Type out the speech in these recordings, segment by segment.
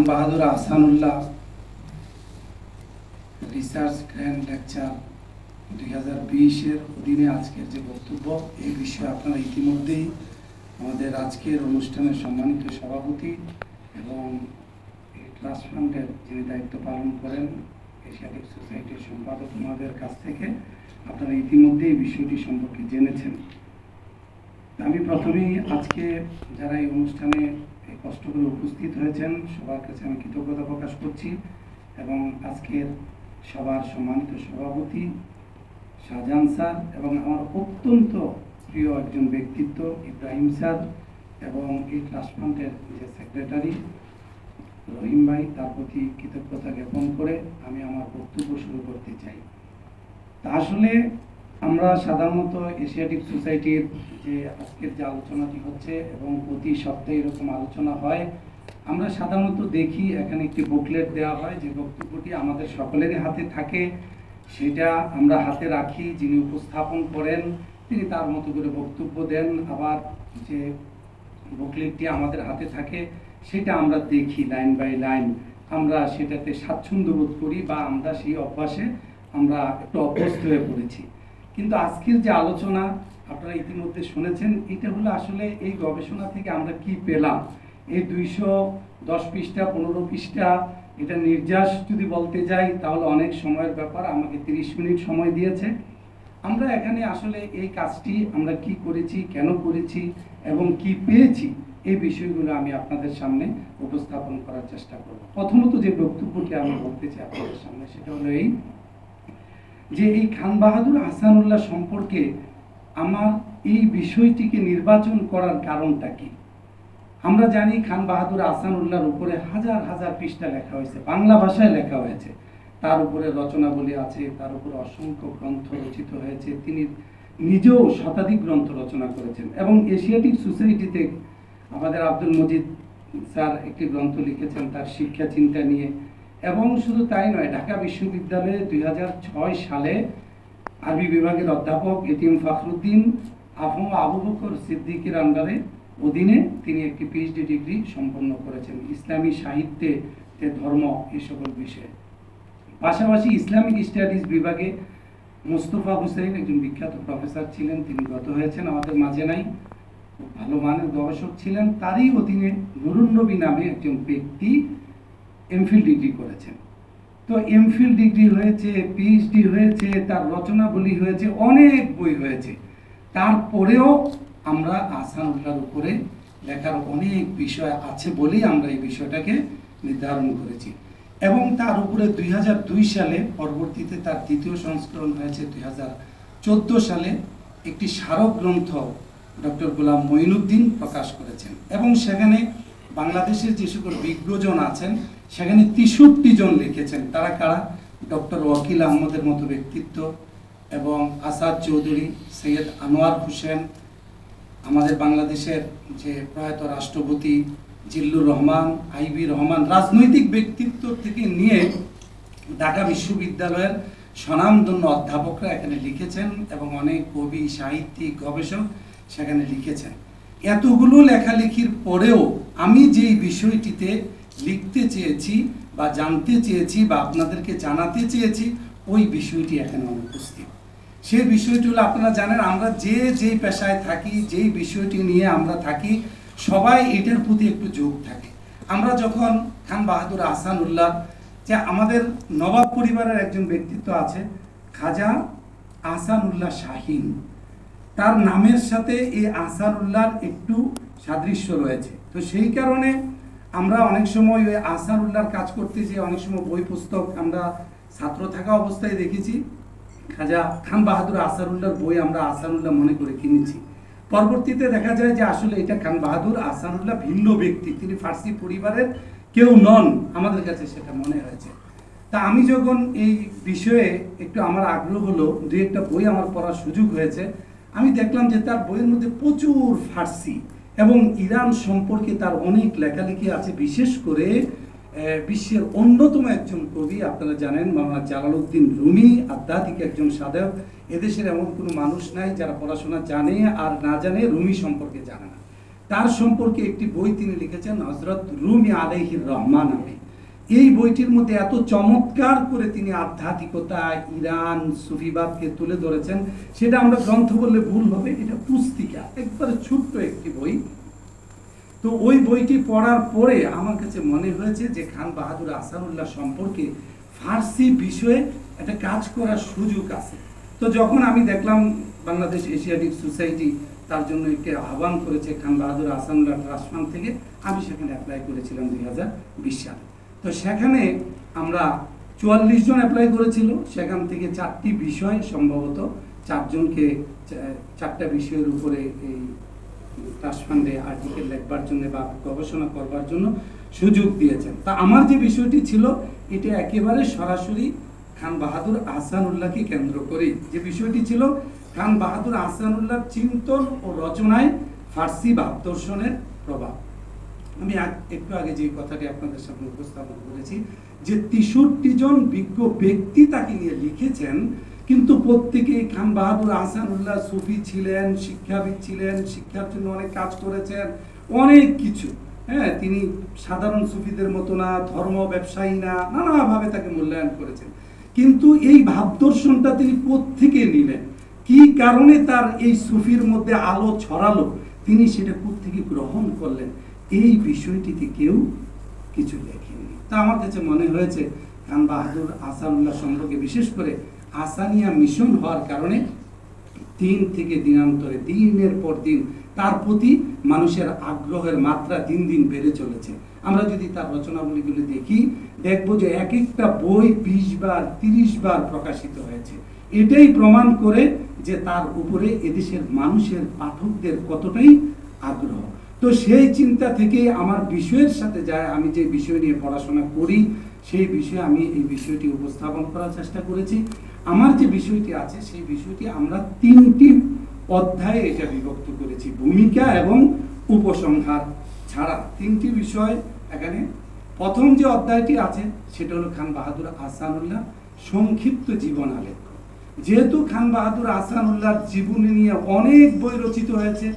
Khan Bahadur Ahsanullah research grand lecture 2020-এর অধীনে আজকের যে বক্তব্য, এই বিষয়ে আপনারা ইতিমধ্যেই আমাদের আজকের অনুষ্ঠানের সম্মানিত সভাপতি এবং এই ট্রাস্ট ফান্ডের যিনি দায়িত্ব পালন করেন এশিয়াটিক সোসাইটির সম্পাদক ওনাদের কাছ থেকে আপনারা ইতিমধ্যেই এই বিষয়টি সম্পর্কে জেনেছেন। আমি প্রথমেই আজকে যারা এই অনুষ্ঠানে কষ্ট করে উপস্থিত হয়েছেন সবার কাছে আমি কৃতজ্ঞতা প্রকাশ করছি এবং আজকের সবার সম্মানিত সভাপতি শাহজাহান স্যার এবং আমার অত্যন্ত প্রিয় একজন ব্যক্তিত্ব ইব্রাহিম স্যার এবং এই ট্রাস্ট ফান্ডের যে সেক্রেটারি রহিম ভাই, তার প্রতি কৃতজ্ঞতা জ্ঞাপন করে আমি আমার বক্তব্য শুরু করতে চাই। তা আসলে আমরা সাধারণত এশিয়াটিক সোসাইটির যে আজকের যে আলোচনাটি হচ্ছে এবং প্রতি সপ্তাহে এরকম আলোচনা হয়, আমরা সাধারণত দেখি এখানে একটি বুকলেট দেওয়া হয় যে বক্তব্যটি আমাদের সকলেরই হাতে থাকে, সেটা আমরা হাতে রাখি, যিনি উপস্থাপন করেন তিনি তার মতো করে বক্তব্য দেন, আবার যে বুকলেটটি আমাদের হাতে থাকে সেটা আমরা দেখি লাইন বাই লাইন, আমরা সেটাতে স্বাচ্ছন্দ্য বোধ করি বা আমরা সেই অভ্যাসে আমরা একটু অভ্যস্ত হয়ে পড়েছি। কিন্তু আজকের যে আলোচনা আপনারা ইতিমধ্যে শুনেছেন, এটা হলো আসলে এই গবেষণা থেকে আমরা কি পেলাম। এই 210 পৃষ্ঠা 15 পৃষ্ঠা এটা নির্যাস যদি বলতে যাই তাহলে অনেক সময়ের ব্যাপার, আমাকে 30 মিনিট সময় দিয়েছে। আমরা এখানে আসলে এই কাজটি আমরা কি করেছি, কেন করেছি এবং কি পেয়েছি, এই বিষয়গুলো আমি আপনাদের সামনে উপস্থাপন করার চেষ্টা করব। প্রথমত যে বক্তব্যটি আমি বলতে চাই আপনাদের সামনে সেটা হলো এই যে এই খান বাহাদুর আহসানুল্লাহ সম্পর্কে আমার এই বিষয়টিকে নির্বাচন করার কারণটা কি। আমরা জানি খান বাহাদুর আহসানুল্লাহর উপরে হাজার হাজার পৃষ্ঠা লেখা হয়েছে, বাংলা ভাষায় লেখা হয়েছে, তার উপরে রচনাবলী আছে, তার উপরে অসংখ্য গ্রন্থ রচিত হয়েছে, তিনি নিজেও শতাধিক গ্রন্থ রচনা করেছেন এবং এশিয়াটিক সোসাইটিতে আমাদের আব্দুল মজিদ স্যার একটি গ্রন্থ লিখেছেন তার শিক্ষা চিন্তা নিয়ে। এবং শুধু তাই নয়, ঢাকা বিশ্ববিদ্যালয়ে 2006 সালে আরবি বিভাগের অধ্যাপক এটিএম ফখরুদ্দিন আফম আবু বকর সিদ্দিকের অধীনে তিনি একটি পিএইচডি ডিগ্রি সম্পন্ন করেছেন ইসলামী সাহিত্যে, ধর্ম, এই সকল বিষয়ে। পাশাপাশি ইসলামিক স্টাডিজ বিভাগে মোস্তফা হুসেন একজন বিখ্যাত প্রফেসর ছিলেন, তিনি গত হয়েছেন, আমাদের মাঝে নাই, খুব ভালো মানের গবেষক ছিলেন। তারই অধীনে নুরুন নবী নামে একজন ব্যক্তি এমফিল ডিগ্রি করেছেন। তো এমফিল ডিগ্রি হয়েছে, পিএইচডি হয়েছে, তার রচনাবলী হয়েছে, অনেক বই হয়েছে। তারপরেও আমরা আহসানুল্লাহর উপরে লেখার অনেক বিষয় আছে বলেই আমরা এই বিষয়টাকে নির্ধারণ করেছি। এবং তার উপরে 2002 সালে, পরবর্তীতে তার দ্বিতীয় সংস্করণ হয়েছে 2014 সালে, একটি স্মারক গ্রন্থ ডক্টর গোলাম মঈনুদ্দিন প্রকাশ করেছেন এবং সেখানে বাংলাদেশের যে সকল বিজ্ঞজন আছেন সেখানে 63 জন লিখেছেন। তারা কারা? ডক্টর ওয়াকিল আহমদের মতো ব্যক্তিত্ব এবং আসাদ চৌধুরী, সৈয়দ আনোয়ার হোসেন, আমাদের বাংলাদেশের যে প্রয়াত রাষ্ট্রপতি জিল্লুর রহমান, আইবি রহমান, রাজনৈতিক ব্যক্তিত্ব থেকে নিয়ে ঢাকা বিশ্ববিদ্যালয়ের স্বনামধন্য অধ্যাপকরা এখানে লিখেছেন এবং অনেক কবি, সাহিত্যিক, গবেষক সেখানে লিখেছেন। এতগুলো লেখালেখির পরেও আমি যেই বিষয়টিতে লিখতে চেয়েছি বা জানতে চেয়েছি বা আপনাদেরকে জানাতে চেয়েছি, ওই বিষয়টি এখানে অনুপস্থিত। সেই বিষয়টি হলো, আপনারা জানেন আমরা যেই পেশায় থাকি, যেই বিষয়টি নিয়ে আমরা থাকি, সবাই এটার প্রতি একটু যোগ থাকে। আমরা যখন খান বাহাদুর আহসানুল্লাহ, যে আমাদের নবাব পরিবারের একজন ব্যক্তিত্ব আছে খাজা আহসানুল্লাহ শাহীন, তার নামের সাথে এই আহসানুল্লাহর একটু সাদৃশ্য রয়েছে। তো সেই কারণে আমরা অনেক সময় ওই আহসানুল্লাহর কাজ করতে যেয়ে অনেক সময় বই পুস্তক আমরা ছাত্র থাকা অবস্থায় দেখেছি খাজা খান বাহাদুর আহসানুল্লাহর বই আমরা আহসানুল্লাহ মনে করে কিনেছি। পরবর্তীতে দেখা যায় যে আসলে এটা খান বাহাদুর আহসানুল্লাহ ভিন্ন ব্যক্তি, তিনি ফার্সি পরিবারের কেউ নন, আমাদের কাছে সেটা মনে হয়েছে। তা আমি যখন এই বিষয়ে একটু আমার আগ্রহ হলো, দু একটা বই আমার পড়ার সুযোগ হয়েছে, আমি দেখলাম যে তার বইয়ের মধ্যে প্রচুর ফার্সি এবং ইরান সম্পর্কে তার অনেক লেখালেখি আছে। বিশেষ করে বিশ্বের অন্যতম একজন কবি, আপনারা জানেন মাওলানা জালালউদ্দিন রুমি, আধ্যাত্মিক একজন সাধক। এদেশের এমন কোনো মানুষ নাই যারা পড়াশোনা জানে আর না জানে রুমি সম্পর্কে জানে না। তার সম্পর্কে একটি বই তিনি লিখেছেন হযরত রুমি আলাইহির রহমান নামে। এই বইটির মধ্যে এত চমৎকার করে তিনি আধ্যাত্মিকতা, ইরান, সুফিবাদকে তুলে ধরেছেন, সেটা আমরা গ্রন্থ বললে ভুল হবে, এটা পুস্তিকা, একবারে ছোট্ট একটি বই। তো ওই বইটি পড়ার পরে আমার কাছে মনে হয়েছে যে খান বাহাদুর আহসানুল্লাহ সম্পর্কে ফার্সি বিষয়ে একটা কাজ করার সুযোগ আছে। তো যখন আমি দেখলাম বাংলাদেশ এশিয়াটিক সোসাইটি তার জন্য একটি আহ্বান করেছে খান বাহাদুর আহসানুল্লাহ ট্রাস্ট ফান্ড থেকে, আমি সেখানে অ্যাপ্লাই করেছিলাম 2020 সালে। তো সেখানে আমরা 44 জন অ্যাপ্লাই করেছিল, সেখান থেকে 4টি বিষয়, সম্ভবত 4 জনকে 4টা বিষয়ের উপরে এই ট্রাস্ট ফান্ডে আর্টিকেল লিখবার জন্য বা গবেষণা করবার জন্য সুযোগ দিয়েছেন। তা আমার যে বিষয়টি ছিল এটা একেবারে সরাসরি খান বাহাদুর আহসানুল্লাহকে কেন্দ্র করে, যে বিষয়টি ছিল খান বাহাদুর আহসানুল্লাহর চিন্তন ও রচনায় ফার্সি ভাব দর্শনের প্রভাব। আমি একটু আগে যে কথাটি আপনাদের সামনে উপস্থাপন করেছি যে 63 জন বিজ্ঞ ব্যক্তি তাকে নিয়ে লিখেছেন, কিন্তু প্রত্যেকেই খান বাহাদুর আহসানুল্লাহ সুফি ছিলেন, শিক্ষাবিদ ছিলেন, শিক্ষার জন্য অনেক কাজ করেছেন, অনেক কিছু। হ্যাঁ, তিনি সাধারণ সুফিদের মতো না, ধর্ম ব্যবসায়ী না, নানাভাবে তাকে মূল্যায়ন করেছেন। কিন্তু এই ভাব দর্শনটা তিনি কোত্থেকে নিলেন, কি কারণে তার এই সুফির মধ্যে আলো ছড়ালো, তিনি সেটা কোত্থেকে গ্রহণ করলেন, এই বিষয়টিতে কেউ কিছু লেখেননি। তা আমার কাছে মনে হয়েছে খান বাহাদুর আহসানুল্লাহ সম্পর্কে, বিশেষ করে আসানিয়া মিশন হওয়ার কারণে দিন থেকে দিনান্তরে, দিনের পর দিন তার প্রতি মানুষের আগ্রহের মাত্রা দিন দিন বেড়ে চলেছে। আমরা যদি তার রচনাবলীগুলি দেখি, দেখবো যে এক একটা বই 20 বার 30 বার প্রকাশিত হয়েছে। এটাই প্রমাণ করে যে তার উপরে এদেশের মানুষের, পাঠকদের কতটাই আগ্রহ। তো সেই চিন্তা থেকেই আমার বিষয়ের সাথে যায়, আমি যে বিষয় নিয়ে পড়াশোনা করি সেই বিষয়ে আমি এই বিষয়টি উপস্থাপন করার চেষ্টা করেছি। আমার যে বিষয়টি আছে সেই বিষয়টি আমরা 3টি অধ্যায়ে এটা বিভক্ত করেছি, ভূমিকা এবং উপসংহার ছাড়া 3টি বিষয় এখানে। প্রথম যে অধ্যায়টি আছে সেটা হলো খান বাহাদুর আহসানুল্লাহ সংক্ষিপ্ত জীবন আলেখ্য। যেহেতু খান বাহাদুর আহসানুল্লাহর জীবনী নিয়ে অনেক বই রচিত হয়েছে,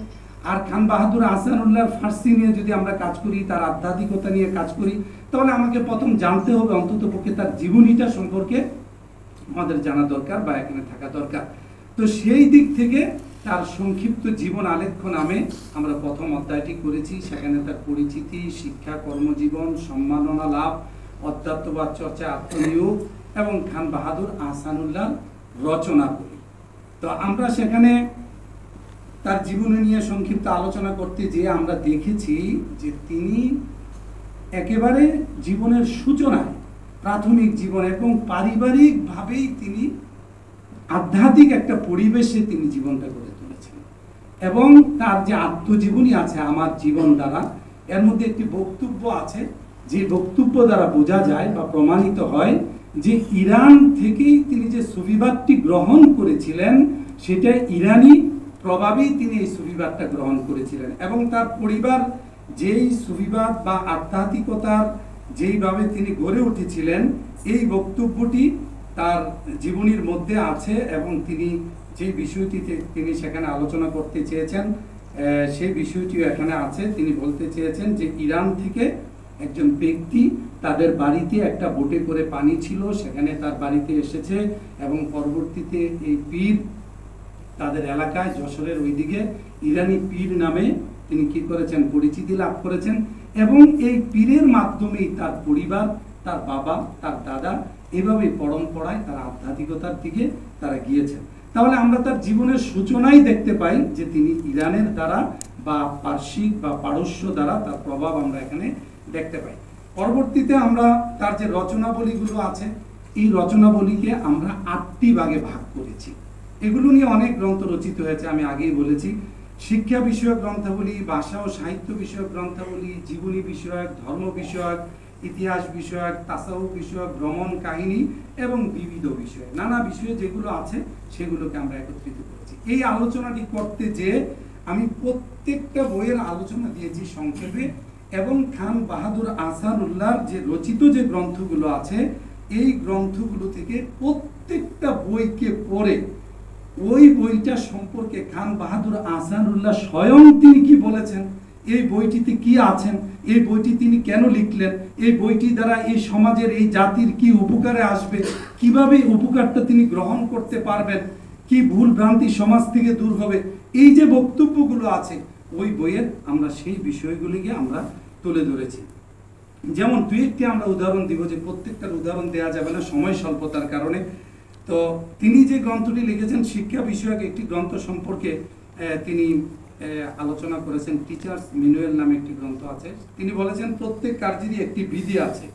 আর খান বাহাদুর আহসানুল্লাহর ফার্সি নিয়ে যদি আমরা কাজ করি, তার আধ্যাত্মিকতা নিয়ে কাজ করি, তাহলে আমাকে প্রথম জানতে হবে অন্ততপক্ষে তার জীবনীটা সম্পর্কে আমাদের জানা দরকার বা এখানে থাকা দরকার। তো সেই দিক থেকে তার সংক্ষিপ্ত জীবন আলেখ্য নামে আমরা প্রথম অধ্যায়টি করেছি। সেখানে তার পরিচিতি, শিক্ষা, কর্মজীবন, সম্মাননা লাভ, অধ্যাত্মবাদ চর্চা, আত্মনিয়োগ এবং খান বাহাদুর আহসানুল্লাহ রচনা করি। তো আমরা সেখানে তার জীবনী নিয়ে সংক্ষিপ্ত আলোচনা করতে যেয়ে আমরা দেখেছি যে তিনি একেবারে জীবনের সূচনায়, প্রাথমিক জীবন এবং পারিবারিকভাবেই তিনি আধ্যাত্মিক একটা পরিবেশে তিনি জীবনটা গড়ে তুলেছেন। এবং তার যে আত্মজীবনী আছে আমার জীবন দ্বারা, এর মধ্যে একটি বক্তব্য আছে, যে বক্তব্য দ্বারা বোঝা যায় বা প্রমাণিত হয় যে ইরান থেকেই তিনি যে সুফিবাদটি গ্রহণ করেছিলেন সেটা ইরানি প্রভাবেই তিনি এই সুফিবাদটা গ্রহণ করেছিলেন। এবং তার পরিবার যেই সুফিবাদ বা আধ্যাত্মিকতার যেইভাবে তিনি গড়ে উঠেছিলেন, এই বক্তব্যটি তার জীবনীর মধ্যে আছে। এবং তিনি যে বিষয়টিতে তিনি সেখানে আলোচনা করতে চেয়েছেন সেই বিষয়টিও এখানে আছে। তিনি বলতে চেয়েছেন যে ইরান থেকে একজন ব্যক্তি তাদের বাড়িতে একটা বোটে করে পানি ছিল, সেখানে তার বাড়িতে এসেছে এবং পরবর্তীতে এই পীর তাদের এলাকায় যশোরের ওইদিকে ইরানি পীর নামে তিনি কি করেছেন, পরিচিতি লাভ করেছেন। এবং এই পীরের মাধ্যমেই তার পরিবার, তার বাবা, তার দাদা, এভাবে পরম্পরায় তার আধ্যাত্মিকতার দিকে তারা গিয়েছেন। তাহলে আমরা তার জীবনের সূচনাই দেখতে পাই যে তিনি ইরানের দ্বারা বা পার্সিক বা পারস্য দ্বারা তার প্রভাব আমরা এখানে দেখতে পাই। পরবর্তীতে আমরা তার যে রচনাবলীগুলো আছে, এই রচনাবলীকে আমরা 8টি ভাগে ভাগ করেছি। এগুলো নিয়ে অনেক গ্রন্থ রচিত হয়েছে, আমি আগেই বলেছি। শিক্ষা বিষয়ক গ্রন্থাবলী, ভাষা ও সাহিত্য বিষয়ক গ্রন্থাবলী, জীবনী বিষয়ক, ধর্ম বিষয়ক, ইতিহাস বিষয়ক, তাসাউফ বিষয়ক, ভ্রমণ কাহিনী এবং বিবিধ বিষয়, নানা বিষয়ে যেগুলো আছে সেগুলোকে আমরা একত্রিত করেছি। এই আলোচনাটি করতে যে আমি প্রত্যেকটা বইয়ের আলোচনা দিয়েছি সংক্ষেপে, এবং খান বাহাদুর আহসানুল্লাহর যে রচিত যে গ্রন্থগুলো আছে এই গ্রন্থগুলো থেকে প্রত্যেকটা বইকে পড়ে ওই বইটা সম্পর্কে খান বাহাদুর আহসানুল্লাহ স্বয়ং তিনি কি বলেছেন এই বইটিতে কি আছেন, এই বইটি তিনি কেন লিখলেন, এই বইটি দ্বারা এই সমাজের এই জাতির কি উপকারে আসবে, কিভাবে উপকারটা তিনি গ্রহণ করতে পারবেন, কি ভুল ভ্রান্তি সমাজ থেকে দূর হবে, এই যে বক্তব্যগুলো আছে ওই বইয়ের আমরা সেই বিষয়গুলিকে আমরা তুলে ধরেছি। যেমন দুই একটি আমরা উদাহরণ দিব, যে প্রত্যেকটার উদাহরণ দেওয়া যাবে না সময় স্বল্পতার কারণে। তো তিনি যে গ্রন্থটি লিখেছেন শিক্ষা বিষয়ক একটি গ্রন্থ সম্পর্কে তিনি আলোচনা করেছেন। টিচার্স ম্যানুয়াল নামে একটি গ্রন্থ আছে। তিনি বলেছেন প্রত্যেক কার্যেরই একটি বিধি আছে,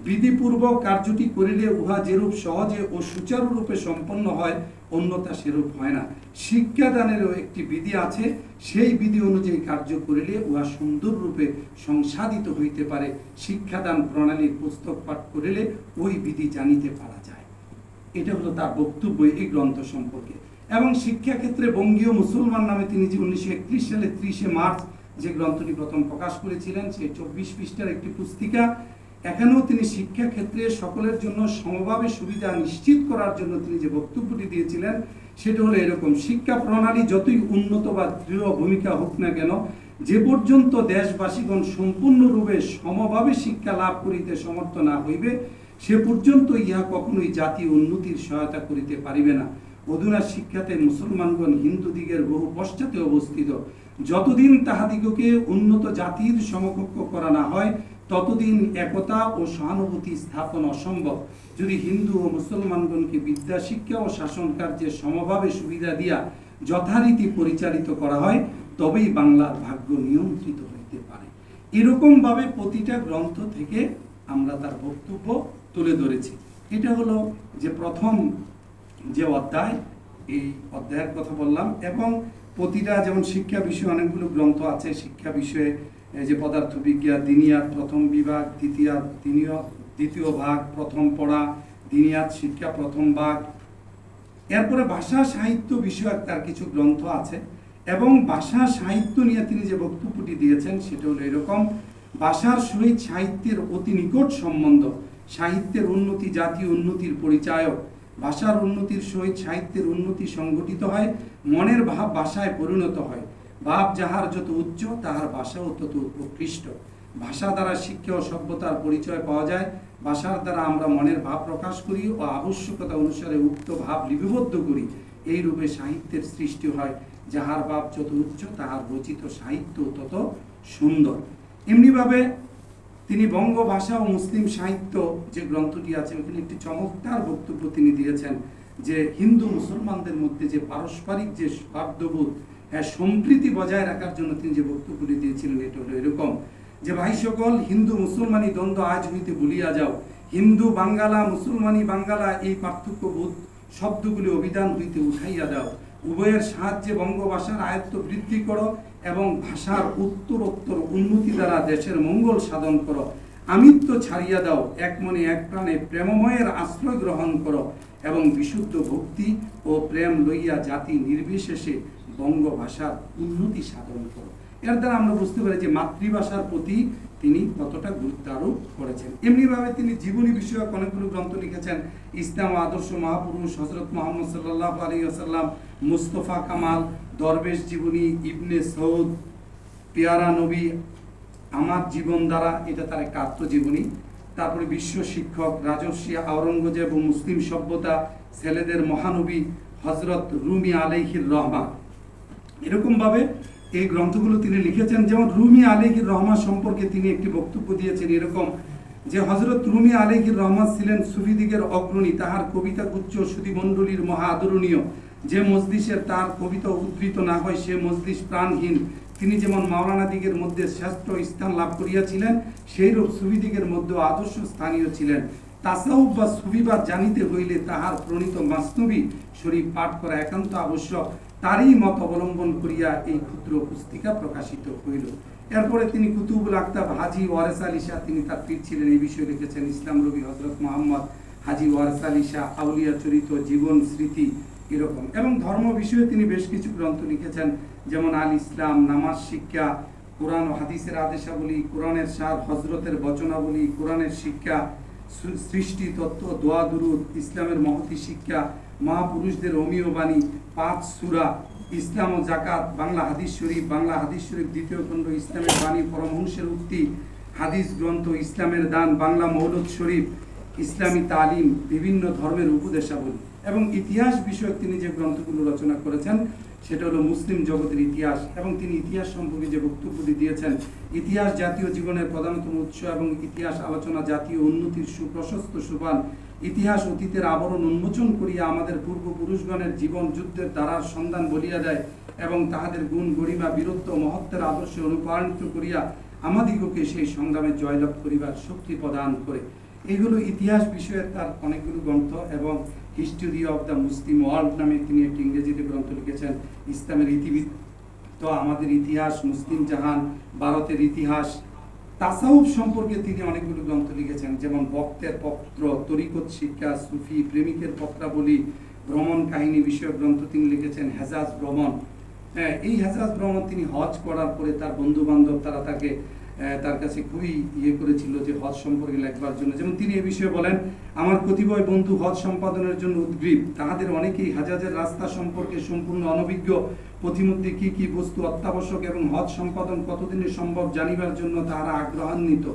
বিধিপূর্বক কার্যটি করিলে উহা যেরূপ সহজে ও সুচারুরূপে সম্পন্ন হয় অন্যথা সেরূপ হয় না। শিক্ষাদানেরও একটি বিধি আছে, সেই বিধি অনুযায়ী কার্য করিলে উহা সুন্দর রূপে সংসাধিত হইতে পারে। শিক্ষাদান প্রণালীর পুস্তক পাঠ করিলে ওই বিধি জানিতে পারা যায়। এটা হলো তার বক্তব্য এই গ্রন্থ সম্পর্কে। এবং শিক্ষাক্ষেত্রে বঙ্গীয় মুসলমান নামে তিনি যে 1931 সালে 30 মার্চ যে গ্রন্থটি প্রথম প্রকাশ করেছিলেন, সেই 24 পৃষ্ঠার একটি পুস্তিকা। এখানেও তিনি শিক্ষাক্ষেত্রে সকলের জন্য সমভাবে সুবিধা নিশ্চিত করার জন্য তিনি যে বক্তব্যটি দিয়েছিলেন সেটা হলো এরকম: শিক্ষা প্রণালী যতই উন্নত বা দৃঢ় ভূমিকা হোক না কেন, যে পর্যন্ত দেশবাসীগণ সম্পূর্ণরূপে সমভাবে শিক্ষা লাভ করিতে সমর্থ না হইবে, সে পর্যন্ত ইহা কখনোই জাতীয় উন্নতির সহায়তা করিতে পারিবে না। অধুনা শিক্ষাতে মুসলমানগণ হিন্দু দিগের বহু পশ্চাতে অবস্থিত। যতদিন তাহাদিগকে উন্নত জাতির সমকক্ষ করা না হয়, ততদিন একতা ও সহানুভূতি স্থাপন অসম্ভব। যদি হিন্দু ও মুসলমানগণকে বিদ্যা শিক্ষা ও শাসন কার্যের সমভাবে সুবিধা দিয়া যথারীতি পরিচালিত করা হয়, তবেই বাংলার ভাগ্য নিয়ন্ত্রিত হইতে পারে। এরকমভাবে প্রতিটা গ্রন্থ থেকে আমরা তার বক্তব্য তুলে ধরেছি। এটা হলো যে প্রথম যে অধ্যায়, এই অধ্যায়ের কথা বললাম। এবং প্রতিটা, যেমন শিক্ষা বিষয়ে অনেকগুলো গ্রন্থ আছে। শিক্ষা বিষয়ে যে পদার্থবিজ্ঞান, দিনিয়াত প্রথম বিভাগ, দ্বিতীয় ভাগ, প্রথম পড়া, দিনিয়াত শিক্ষা প্রথম ভাগ। এরপরে ভাষা সাহিত্য বিষয়ক তার কিছু গ্রন্থ আছে। এবং ভাষা সাহিত্য নিয়ে তিনি যে বক্তব্যটি দিয়েছেন সেটা হলো এরকম: ভাষার সহিত সাহিত্যের অতি নিকট সম্বন্ধ, সাহিত্যের উন্নতি জাতীয় উন্নতির পরিচায়ক। ভাষার উন্নতির সহিত সাহিত্যের উন্নতি সংগঠিত হয়, মনের ভাব ভাষায় পরিণত হয়। ভাব যাহার যত উচ্চ, তাহার ভাষাও তত উৎকৃষ্ট। ভাষা দ্বারা শিক্ষা ও সভ্যতার পরিচয় পাওয়া যায়। ভাষার দ্বারা আমরা মনের ভাব প্রকাশ করি ও আবশ্যকতা অনুসারে উক্ত ভাব লিপিবদ্ধ করি। এই রূপে সাহিত্যের সৃষ্টি হয়। যাহার ভাব যত উচ্চ, তাহার রচিত সাহিত্য তত সুন্দর। এমনিভাবে তিনি বঙ্গ ভাষা ও মুসলিম সাহিত্য যে গ্রন্থটি আছে, ওখানে একটি চমৎকার বক্তব্য তিনি দিয়েছেন যে হিন্দু মুসলমানদের মধ্যে যে পারস্পরিক যে সৌহার্দ্যবোধ, সম্প্রীতি বজায় রাখার জন্য তিনি যে বক্তব্যটি দিয়েছিলেন এটা হলো এরকম: যে ভাই সকল, হিন্দু মুসলমানি দ্বন্দ্ব আজ হইতে ভুলিয়া যাও। হিন্দু বাঙ্গালা, মুসলমানি বাঙ্গালা, এই পার্থক্যবোধ শব্দগুলি অভিধান হইতে উঠাইয়া দাও। উভয়ের সাহায্যে বঙ্গভাষার আয়ত্ত বৃদ্ধি করো এবং ভাষার উত্তরোত্তর উন্নতি দ্বারা দেশের মঙ্গল সাধন করো। আমিত্ব ছাড়িয়া দাও, এক মনে এক প্রাণে প্রেমময়ের আশ্রয় গ্রহণ করো এবং বিশুদ্ধ ভক্তি ও প্রেম লইয়া জাতি নির্বিশেষে বঙ্গভাষার উন্নতি সাধন করো। এর দ্বারা আমরা বুঝতে পারি যে মাতৃভাষার প্রতি তিনি কতটা গুরুত্ব আরোপ করেছেন। এমনিভাবে তিনি জীবনী বিষয়ক অনেকগুলো গ্রন্থ লিখেছেন: ইসলাম আদর্শ মহাপুরুষ, হযরত মুহাম্মদ সাল্লাল্লাহু আলাইহি ওয়াসাল্লাম, মুস্তাফা কামাল, দরবেশ জীবনী, ইবনে সৌদ, পেয়ারা নবী, আমার জীবন দ্বারা, এটা তার একটা আত্মজীবনী। তারপরে বিশ্ব শিক্ষক, রাজর্ষি আওরঙ্গজেব ও মুসলিম সভ্যতা, ছেলেদের মহানবী হযরত রুমি আলাইহির রহমান। এরকমভাবে এই গ্রন্থগুলো তিনি লিখেছেন। যেমন রুমি আলাইহির রহমান সম্পর্কে তিনি একটি বক্তব্য দিয়েছেন এরকম যে হযরত রুমি আলাইহির রহমান ছিলেন সুফিদিগের অগ্রণী। তাহার কবিতা গুচ্ছ সুধীমণ্ডলীর মহা আদরণীয়। যে মজলিসের তার কবিতা উদ্ধৃত না হয় সে মজলিস প্রাণহীন। তিনি যেমন মাওলানা দিগের মধ্যে শ্রেষ্ঠ স্থান লাভ করিয়াছিলেন, সেইরূপ সুফিদিগের মধ্যে আদর্শ স্থানীয় ছিলেন। তাসাউফ বা সুফিবাদ জানিতে হইলে তাহার প্রণীত মাসনবী শরীফ পাঠ করা একান্ত আবশ্যক। তারই মত অবলম্বন করিয়া এই ক্ষুদ্র পুস্তিকা প্রকাশিত হইল। এরপরে তিনি কুতুবুল আক্তাব হাজী ওয়ারেস আলী শাহ, তিনি তার পীর ছিলেন, এই বিষয়ে লিখেছেন। ইসলাম নবী হযরত মুহাম্মদ, হাজী ওয়ারেস আলী শাহ, আউলিয়া চরিত, জীবন স্মৃতি, এরকম। এবং ধর্ম বিষয়ে তিনি বেশ কিছু গ্রন্থ লিখেছেন, যেমন আল ইসলাম, নামাজ শিক্ষা, কোরআন ও হাদিসের আদেশাবলী, কোরআনের সার, হজরতের বচনাবলী, কোরআনের শিক্ষা, সৃষ্টি তত্ত্ব, দোয়া দুরুদ, ইসলামের মহতী শিক্ষা, মহাপুরুষদের অমীয় বাণী, 5 সূরা, ইসলাম ও জাকাত, বাংলা হাদিস শরীফ দ্বিতীয় খণ্ড, ইসলামের বাণী, পরমহংসের উক্তি, হাদিস গ্রন্থ, ইসলামের দান, বাংলা মৌলুদ শরীফ, ইসলামী তালিম, বিভিন্ন ধর্মের উপদেশাবলী এবং ইতিহাস বিষয়ক তিনি যে গ্রন্থগুলো রচনা করেছেন সেটা হলো মুসলিম জগতের ইতিহাস। এবং তিনি ইতিহাস সম্পর্কে যে বক্তব্যটি দিয়েছেন, ইতিহাস জাতীয় জীবনের প্রধানতম উৎস এবং ইতিহাস আলোচনা জাতীয় উন্নতির সুপ্রশস্ত সোপান। ইতিহাস অতীতের আবরণ উন্মোচন করিয়া আমাদের পূর্বপুরুষগণের জীবন যুদ্ধের দ্বারার সন্ধান বলিয়া দেয় এবং তাহাদের গুণ গরিমা বীরত্ব মহত্বের আদর্শে অনুপ্রাণিত করিয়া আমাদিগকে সেই সংগ্রামে জয়লাভ করিবার শক্তি প্রদান করে। এগুলো ইতিহাস বিষয়ের তার অনেকগুলো গ্রন্থ এবং history of the Muslim world নামে তিনি একটি ইংরেজিতে গ্রন্থ লিখেছেন। ইসলামের ইতিবৃত্ত, আমাদের ইতিহাস, মুসলিম জাহান, ভারতের ইতিহাস, তাসাউফ সম্পর্কে তিনি অনেকগুলো গ্রন্থ লিখেছেন, যেমন ভক্তের পত্র, তরিকত শিক্ষা, সুফি প্রেমিকের পত্রাবলী, ভ্রমণ কাহিনী বিষয়ক গ্রন্থ তিনি লিখেছেন। হেজাজ ভ্রমণ, এই হেজাজ ভ্রমণ তিনি হজ করার পরে তার বন্ধু বান্ধব তারা তার কাছে খুবই করেছিল যে হজ সম্পর্কে লেখবার জন্য। যেমন তিনি এ বিষয়ে বলেন, আমার কতিপয় বন্ধু হজ সম্পাদনের জন্য উদ্গ্রীব, তাহাদের অনেকেই হাজাজের রাস্তা সম্পর্কে সম্পূর্ণ অনভিজ্ঞ, পথিমধ্যে কি কি বস্তু অত্যাবশ্যক এবং হজ সম্পাদন কতদিনে সম্ভব জানিবার জন্য তাহারা আগ্রহান্বিত।